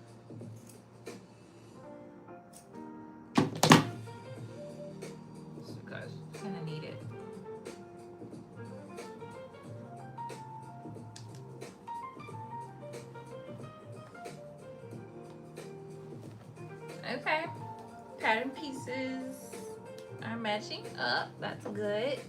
Because I'm gonna need it. Okay, pattern pieces are matching up. That's good.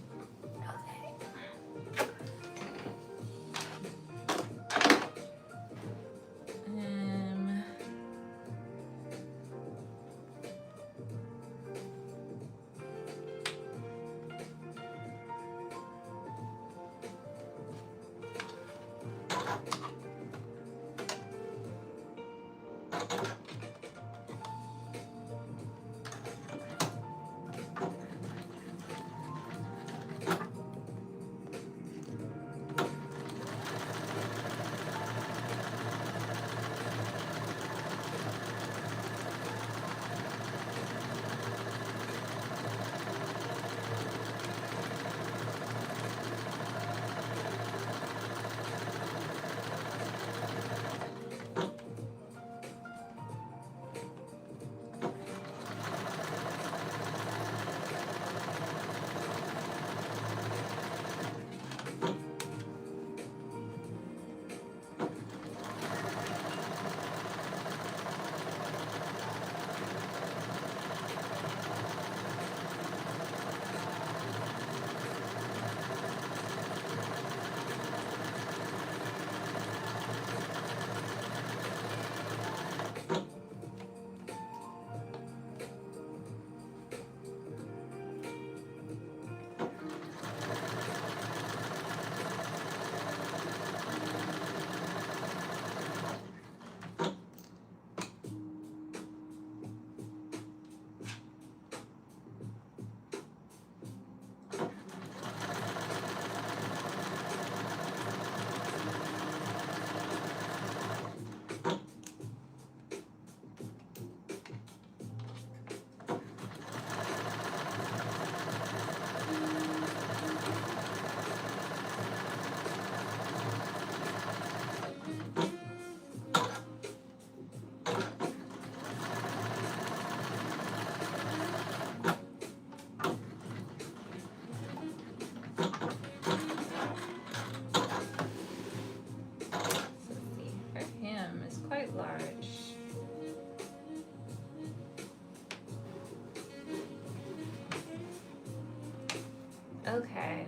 Okay,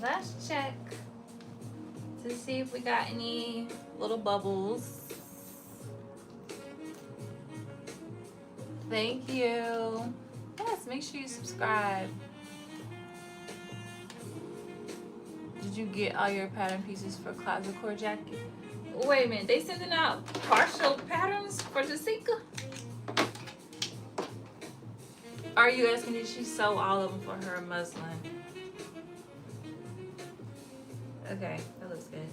let's check to see if we got any little bubbles. Thank you. Yes, make sure you subscribe. Did you get all your pattern pieces for closet core jacket? Wait a minute, they sending out partial patterns for Jessica? Are you asking did she sew all of them for her muslin? Okay, that looks good.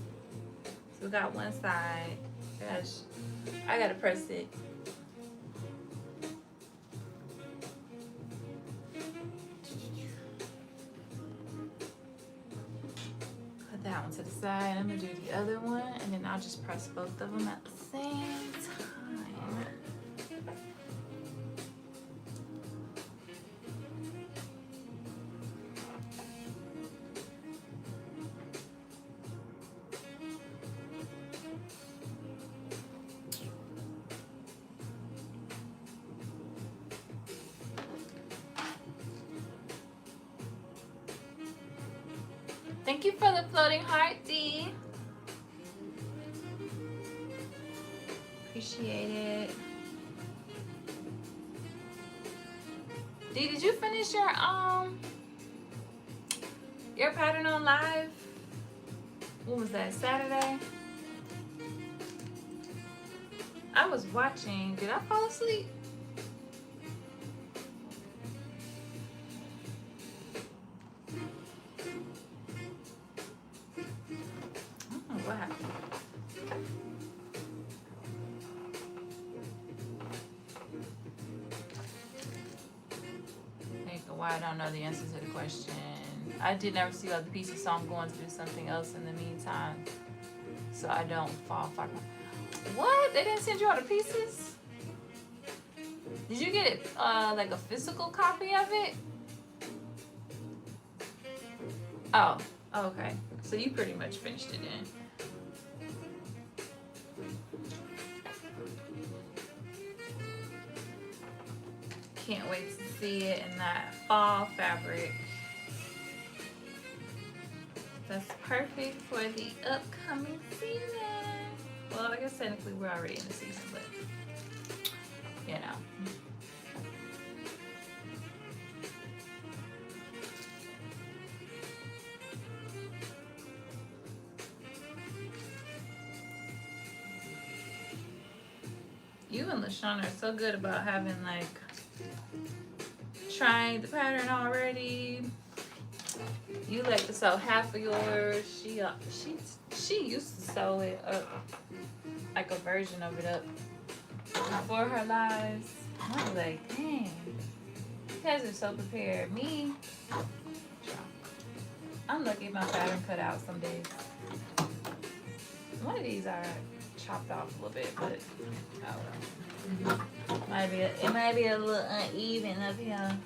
So we got one side. Gosh, I gotta press it. Put that one to the side. I'm gonna do the other one, and then I'll just press both of them at the same time. Thank you for the floating heart, D. Appreciate it. D, did you finish your pattern on live? What was that, Saturday? I was watching. Did I fall asleep? I don't know what happened. Why I don't know the answer to the question. I did never see other pieces, so I'm going to do something else in the meantime, so I don't fall far. What? They didn't send you all the pieces? Did you get it like a physical copy of it? Oh, okay. So you pretty much finished it then. Can't wait to see it in that fall fabric. That's perfect for the upcoming season. Well, I guess technically we're already in the season, but you know. You and LaShawn are so good about having like tried the pattern already. You like to sew half of yours. She used to sew it up, like a version of it up before her lives. I was like, dang, you guys are so prepared. Me, I'm lucky my pattern cut out some days. One of these are chopped off a little bit, but oh well. It might be a little uneven up here.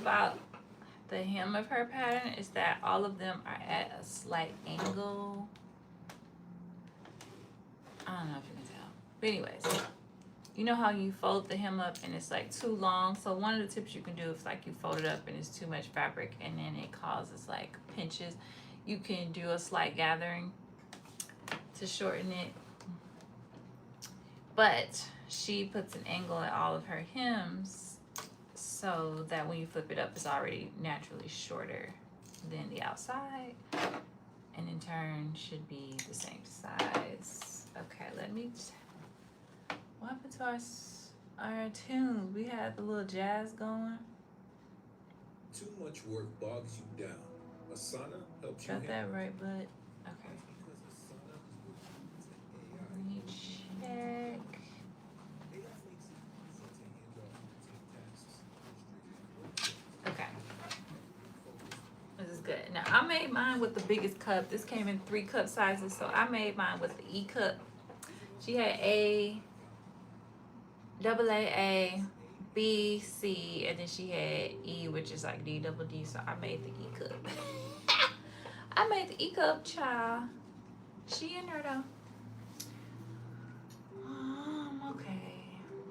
about the hem of her pattern is that all of them are at a slight angle. I don't know if you can tell. But anyways, you know how you fold the hem up and it's like too long? So one of the tips you can do is like you fold it up and it's too much fabric and then it causes like pinches. You can do a slight gathering to shorten it. But she puts an angle at all of her hems so that when you flip it up, it's already naturally shorter than the outside, and in turn should be the same size. Okay, let me. What happened to our tunes? We had the little jazz going. Too much work bogs you down. Asana helps you. Got that right, bud. Okay. Let me check. Okay. This is good. Now I made mine with the biggest cup. This came in 3 cup sizes, so I made mine with the E cup. She had A, AA, B, C, and then she had E, which is like D double D. So I made the E cup. I made the E cup, child. She in there though. Okay.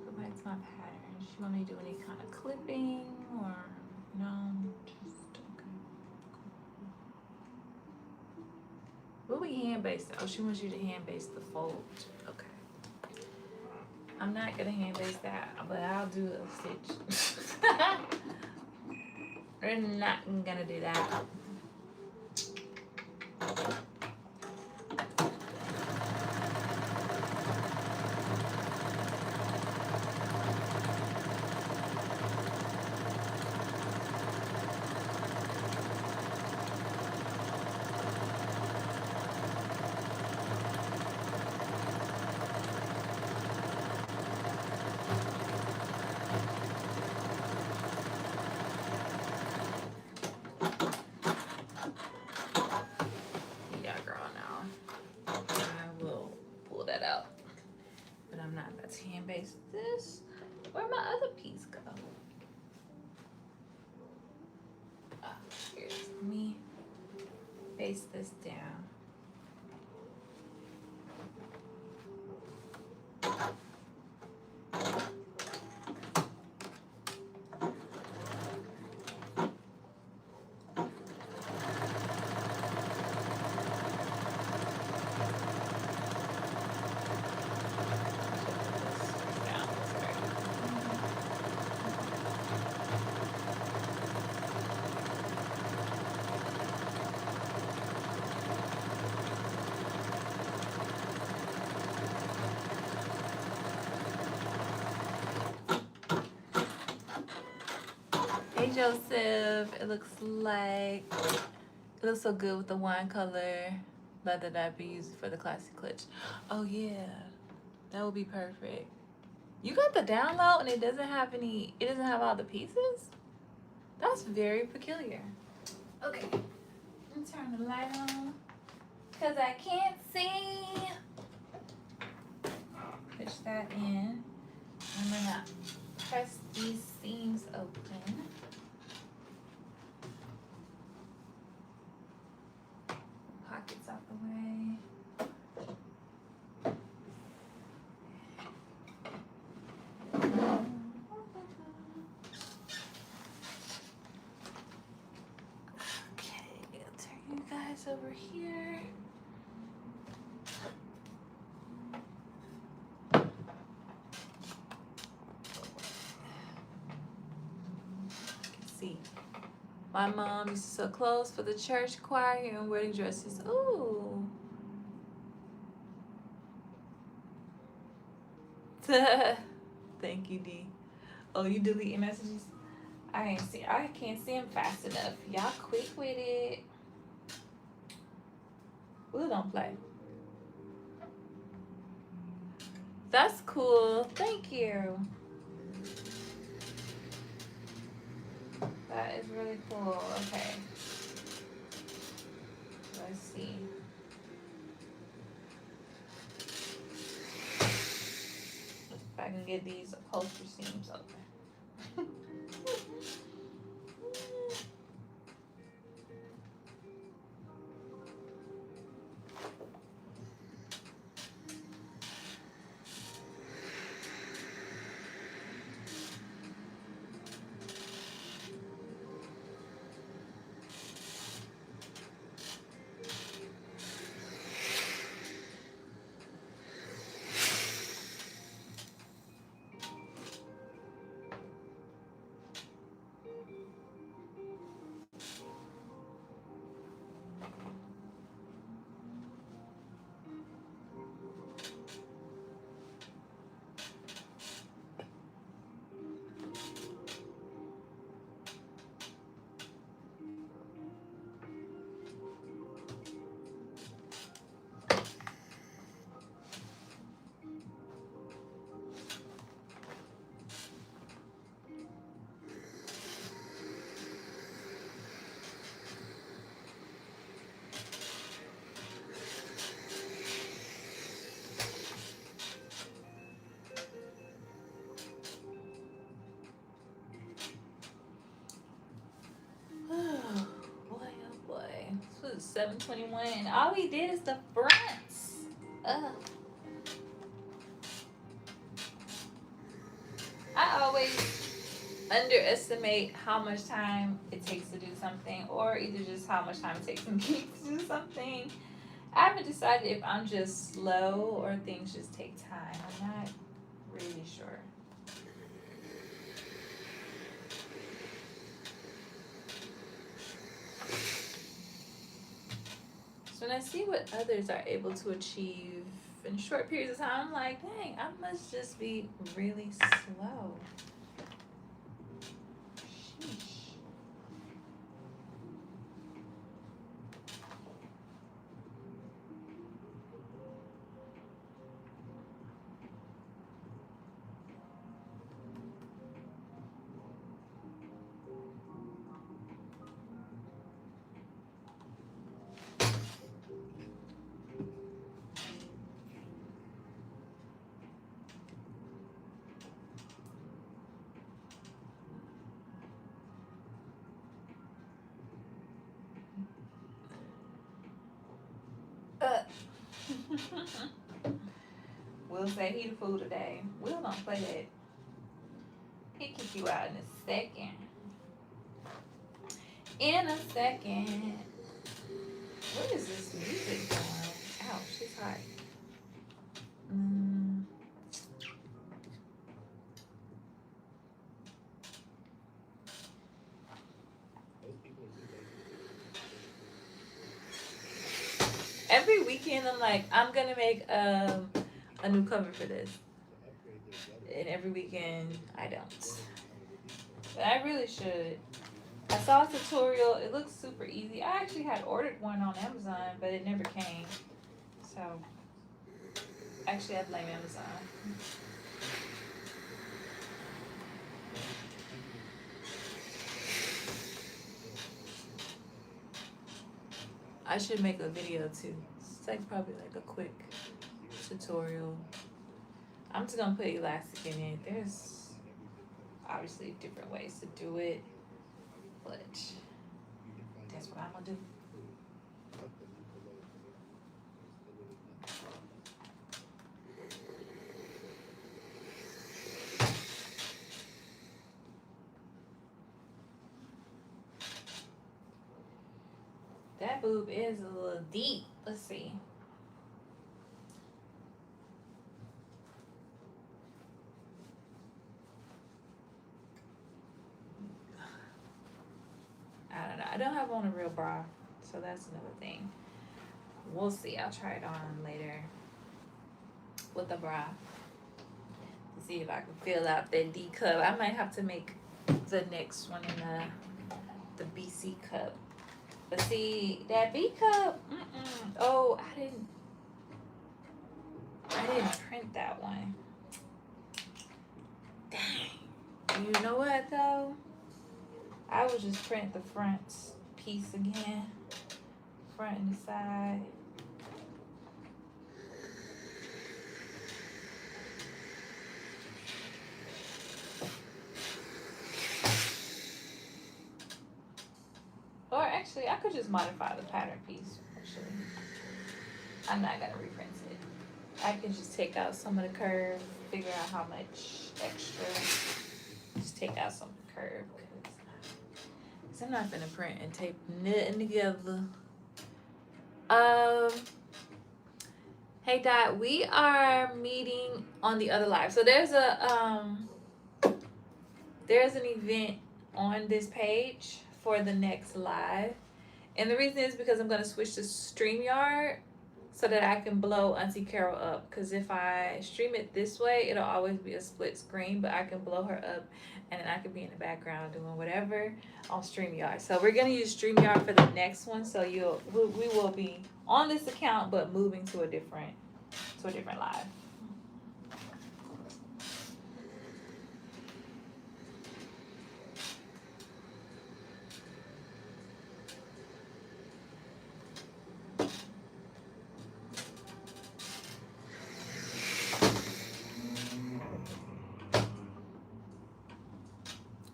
Go back to my pattern. She want me to do any kind of clipping or no? Just okay. What we hand base? Oh, she wants you to hand base the fold. Okay. I'm not gonna hand base that, but I'll do a stitch. We're not gonna do that. Hand base this. Where'd my other piece go? Oh, here's me. Base this down. Hey Joseph, it looks so good with the wine color leather that I'd be using for the classic clutch. Oh yeah, that would be perfect. You got the download and it doesn't have all the pieces? That's very peculiar. Okay, let me turn the light on because I can't see. Push that in. I'm gonna press these seams open. Pockets out the way. Okay, I'll turn you guys over here. See, my mom used to sew clothes for the church choir and wedding dresses. Ooh. Thank you, D. Oh, you deleting messages? I can't see them fast enough. Y'all quick with it. Ooh, don't play. That's cool. Thank you. That is really cool. Okay. Let's see. If I can get these upholstery seams open. 7:21, and all we did is the fronts. Ugh. I always underestimate how much time it takes to do something, or either just how much time it takes me to do something. I haven't decided if I'm just slow or things just take time. I'm not really sure. So when I see what others are able to achieve in short periods of time, I'm like, dang, I must just be really slow. Sheesh. Will say he the fool today. Will don't play that. He'll kick you out in a second. In a second. What is this music going? Ouch, it's hot. Every weekend I'm like, I'm gonna make a new cover for this. And every weekend I don't. But I really should. I saw a tutorial. It looks super easy. I actually had ordered one on Amazon, but it never came. So, actually, I blame Amazon. I should make a video too. It's like probably like a quick tutorial. I'm just gonna put elastic in it. There's obviously different ways to do it, but that's what I'm gonna do. That boob is a little deep. Let's see. I don't know. I don't have on a real bra, so that's another thing. We'll see. I'll try it on later with a bra to see if I can fill out that D cup. I might have to make the next one in the BC cup. But see, that B cup, oh, I didn't print that one. Dang. You know what though? I would just print the front piece again. Front and the side. Or actually, I could just modify the pattern piece, actually. I'm not gonna reprint it. I can just take out some of the curve, figure out how much extra. Just take out some of the curve, because I'm not gonna print and tape nothing together. Hey Dot, we are meeting on the other live. So there's an event on this page for the next live. And the reason is because I'm gonna switch to StreamYard so that I can blow Auntie Carol up. Because if I stream it this way, it'll always be a split screen, but I can blow her up and then I can be in the background doing whatever on StreamYard. So we're gonna use StreamYard for the next one. So we will be on this account, but moving to a different live.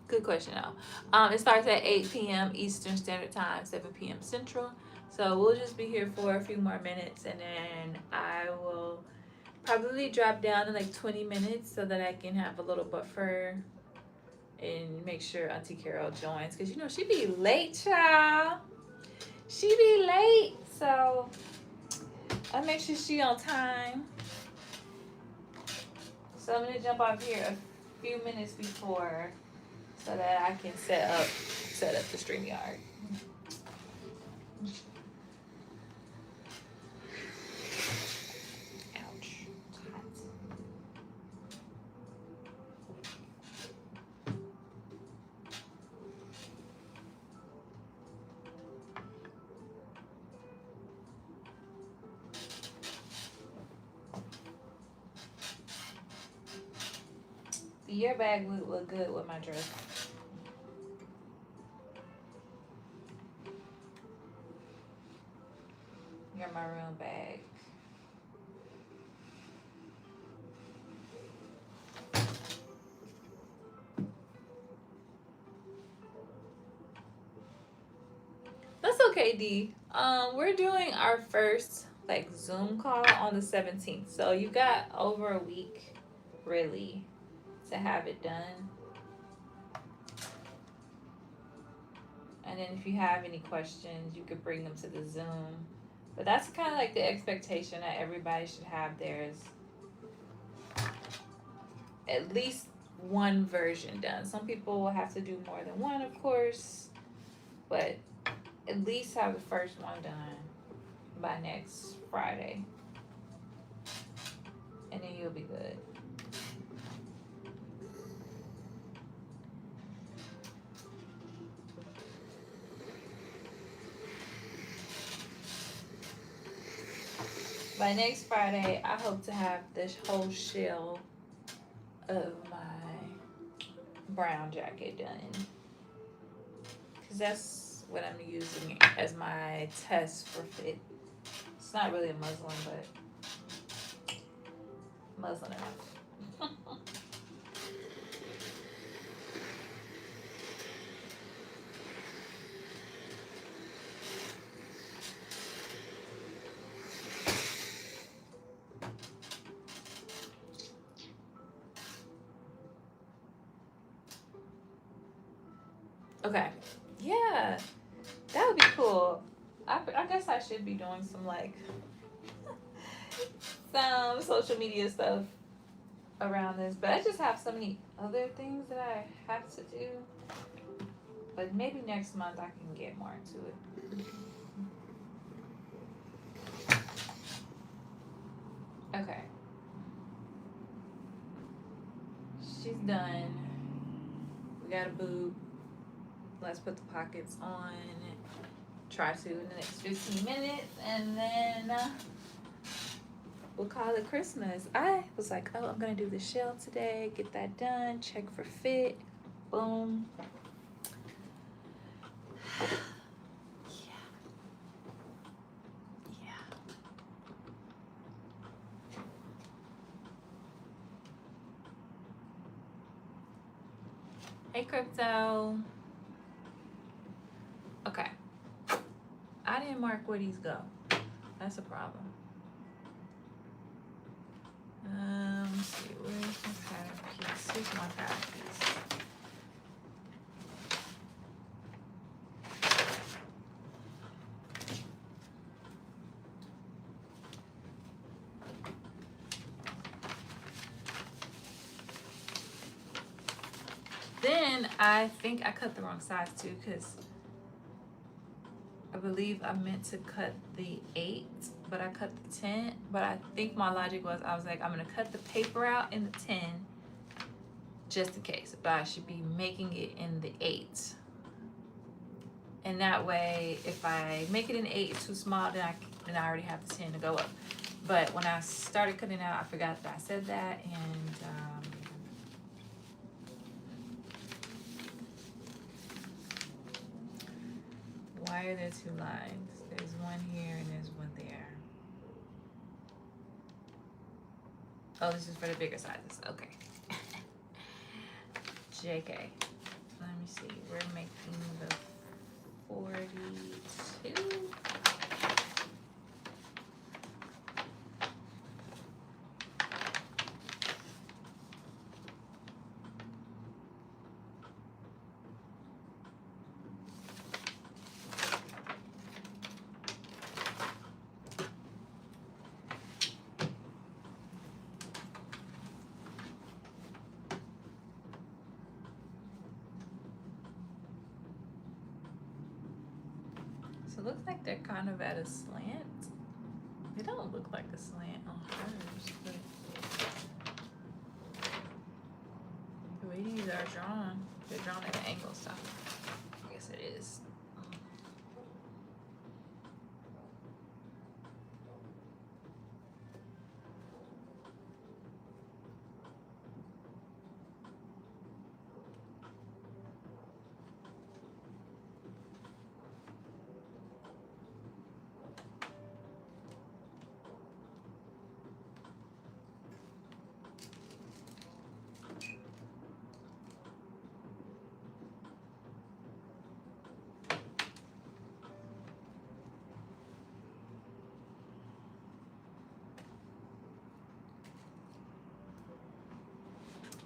Good question, though. It starts at 8 p.m. Eastern Standard Time, 7 p.m. Central. So we'll just be here for a few more minutes, and then I will probably drop down in like 20 minutes so that I can have a little buffer and make sure Auntie Carol joins, because you know she be late, child. She be late, so I'll make sure she on time. So I'm gonna jump off here a few minutes before so that I can set up the StreamYard. Ouch. It's hot. Your bag would look good with my dress. Your maroon bag. That's okay, D. We're doing our first like Zoom call on the 17th. So you got over a week really to have it done. And then if you have any questions, you could bring them to the Zoom. But that's kind of like the expectation that everybody should have theirs at least one version done. Some people will have to do more than one, of course, but at least have the first one done by next Friday. And then you'll be good. By next Friday, I hope to have this whole shell of my brown jacket done. Because that's what I'm using as my test for fit. It's not really a muslin, but muslin enough. Okay. Yeah. That would be cool. I guess I should be doing some like some social media stuff around this, but I just have so many other things that I have to do. But maybe next month I can get more into it. Okay. She's done. We got a boob. Let's put the pockets on. Try to in the next 15 minutes, and then we'll call it Christmas. I was like, oh, I'm gonna do the shell today, get that done, check for fit, boom. Yeah. Hey, Crypto. Okay. I didn't mark where these go. That's a problem. Let's see, where's my pattern piece? Here's my pattern piece. Then I think I cut the wrong size too, because I believe I meant to cut the 8, but I cut the 10. But I think my logic was, I was like, I'm gonna cut the paper out in the 10 just in case, but I should be making it in the 8. And that way, if I make it in 8, it's too small, then I already have the 10 to go up. But when I started cutting out, I forgot that I said that, and why are there 2 lines? There's one here and there's one there. Oh, this is for the bigger sizes. Okay. JK. Let me see. We're making the 42. So it looks like they're kind of at a slant. They don't look like a slant on hers, but the way these are drawn, they're drawn at an angle, so I guess it is.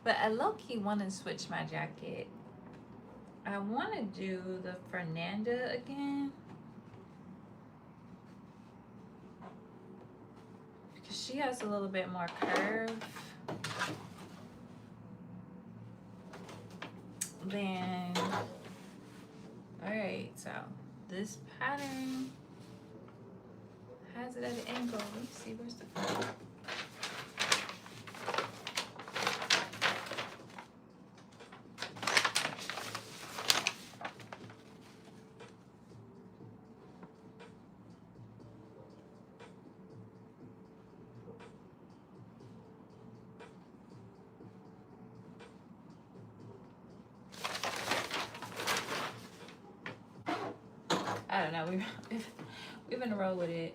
But I low-key want to switch my jacket. I want to do the Fernanda again. Because she has a little bit more curve than... Alright, so this pattern has it at an angle. Let me see, where's the front? I don't know. We've been a roll with it.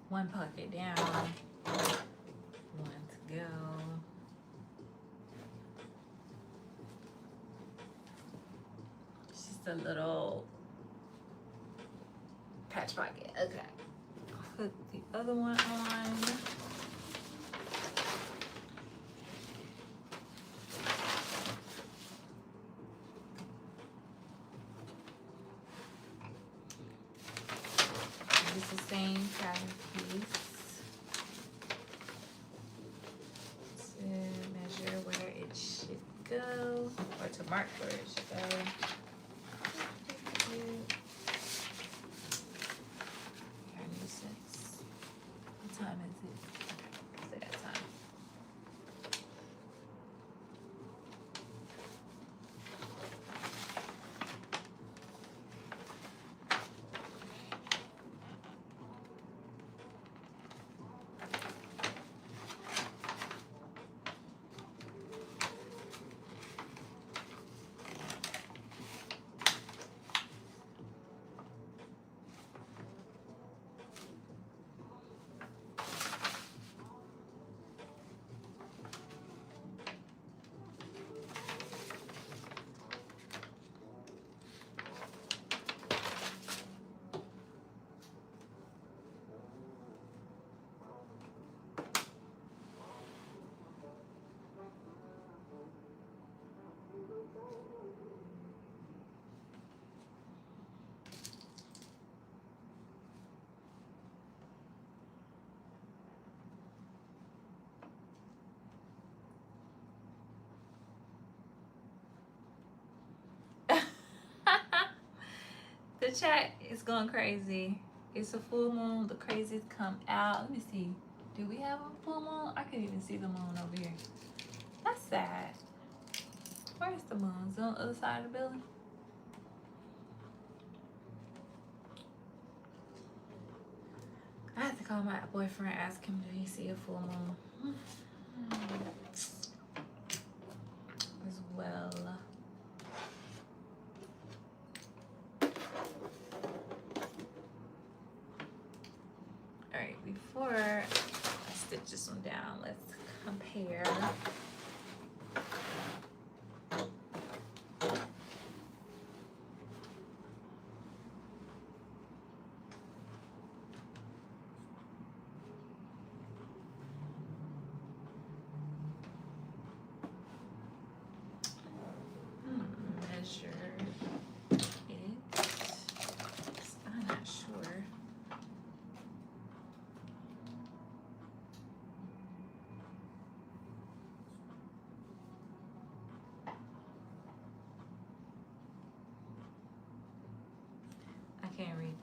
One pocket down, one to go. Just a little patch pocket. Okay. Put the other one on. It's the same pattern piece. To measure where it should go, or to mark where it should go. Your nuisance. What time is it? Say that time. The chat is going crazy. It's a full moon. The crazies come out. Let me see. Do we have a full moon? I can't even see the moon over here. That's sad. Where's the moon? Is it on the other side of the building? I have to call my boyfriend, ask him, do he see a full moon? As well. Alright, before I stitch this one down, let's compare. Measure it. I'm not sure. I can't read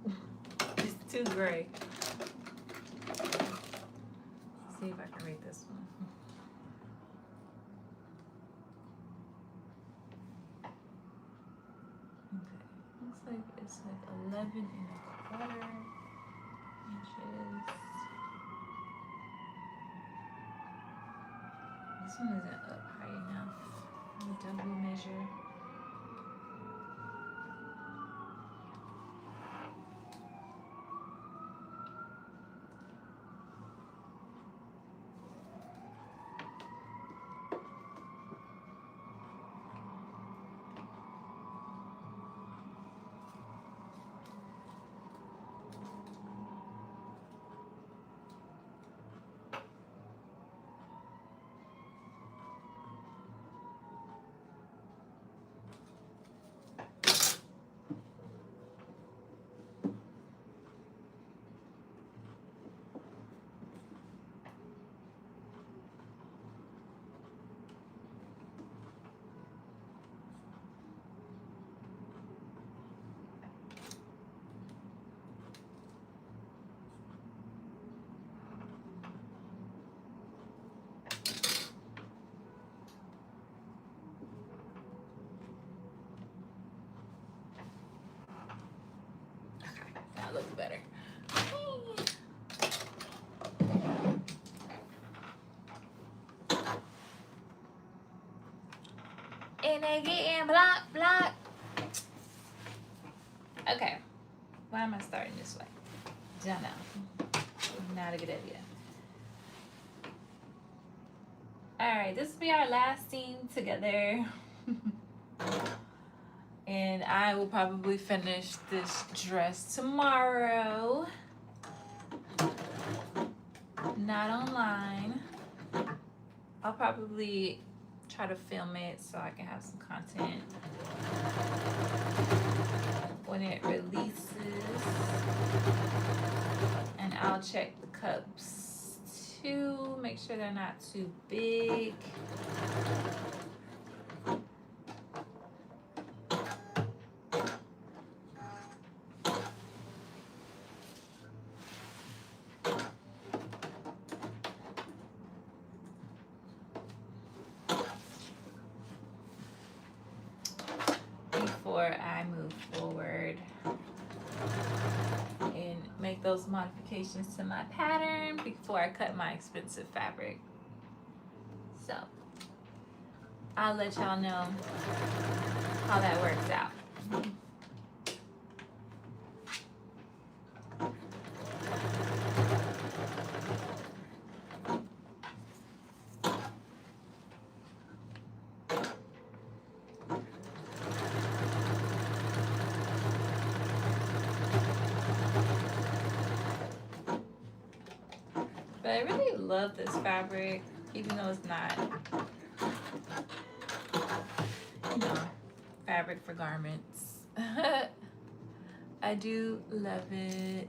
that. It's too gray. See if I can read this one. Looks like it's like 11 1/4 inches. This one isn't up high enough. I'll double measure. That looks better. And they getting block. Okay. Why am I starting this way? Don't know. Not a good idea. Alright, this will be our last scene together. And I will probably finish this dress tomorrow. Not online. I'll probably try to film it so I can have some content when it releases. And I'll check the cups too, make sure they're not too big. Before I move forward and make those modifications to my pattern before I cut my expensive fabric. So I'll let y'all know how that works out. But I really love this fabric, even though it's not, you know, fabric for garments. I do love it.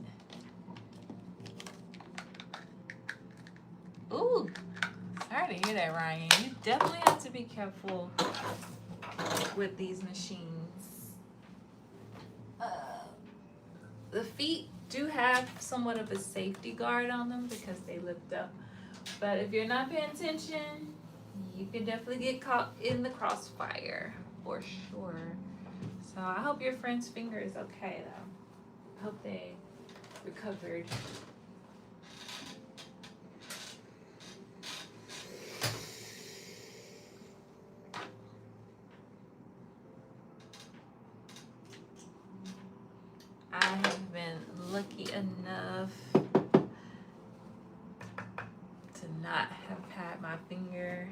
Ooh, sorry to hear that, Ryan. You definitely have to be careful with these machines. feet do have somewhat of a safety guard on them because they lift up. But if you're not paying attention, you can definitely get caught in the crossfire for sure. So I hope your friend's finger is okay though. I hope they recovered. I have been lucky enough to not have had my finger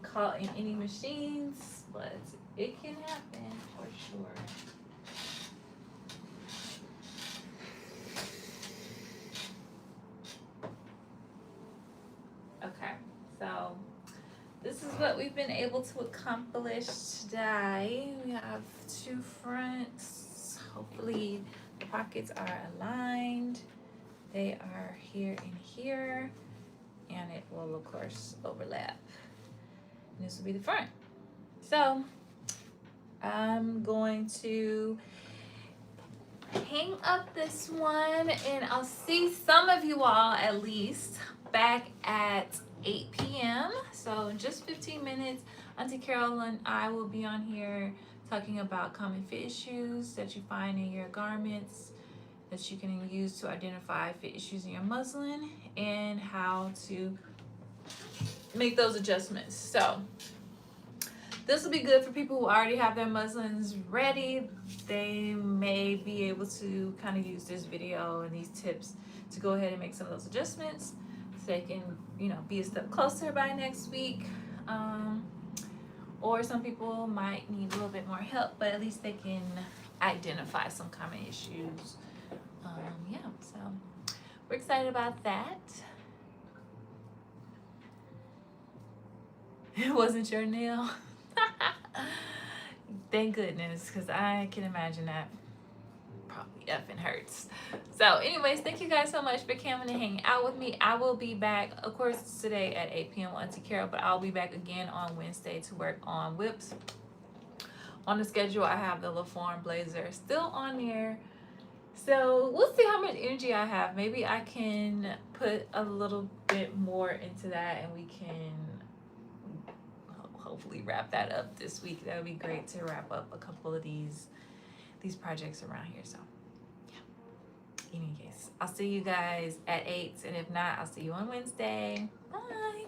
caught in any machines, but it can happen for sure. Okay, so this is what we've been able to accomplish today. We have 2 fronts. Hopefully the pockets are aligned. They are here and here, and it will of course overlap. And this will be the front. So I'm going to hang up this one, and I'll see some of you all at least back at 8 p.m. So in just 15 minutes, Auntie Carol and I will be on here talking about common fit issues that you find in your garments that you can use to identify fit issues in your muslin and how to make those adjustments. So this will be good for people who already have their muslins ready. They may be able to kind of use this video and these tips to go ahead and make some of those adjustments so they can, you know, be a step closer by next week. Or some people might need a little bit more help, but at least they can identify some common issues. Yeah, so we're excited about that. It wasn't your nail. Thank goodness, because I can imagine that probably effing hurts. So anyways, thank you guys so much for coming and hanging out with me. I will be back, of course, today at 8 p.m. with Auntie Carol, but I'll be back again on Wednesday to work on whips. On the schedule, I have the Laforme blazer still on there. So we'll see how much energy I have. Maybe I can put a little bit more into that and we can hopefully wrap that up this week. That would be great to wrap up a couple of these projects around here. So yeah, in any case, I'll see you guys at 8, and if not, I'll see you on Wednesday. Bye.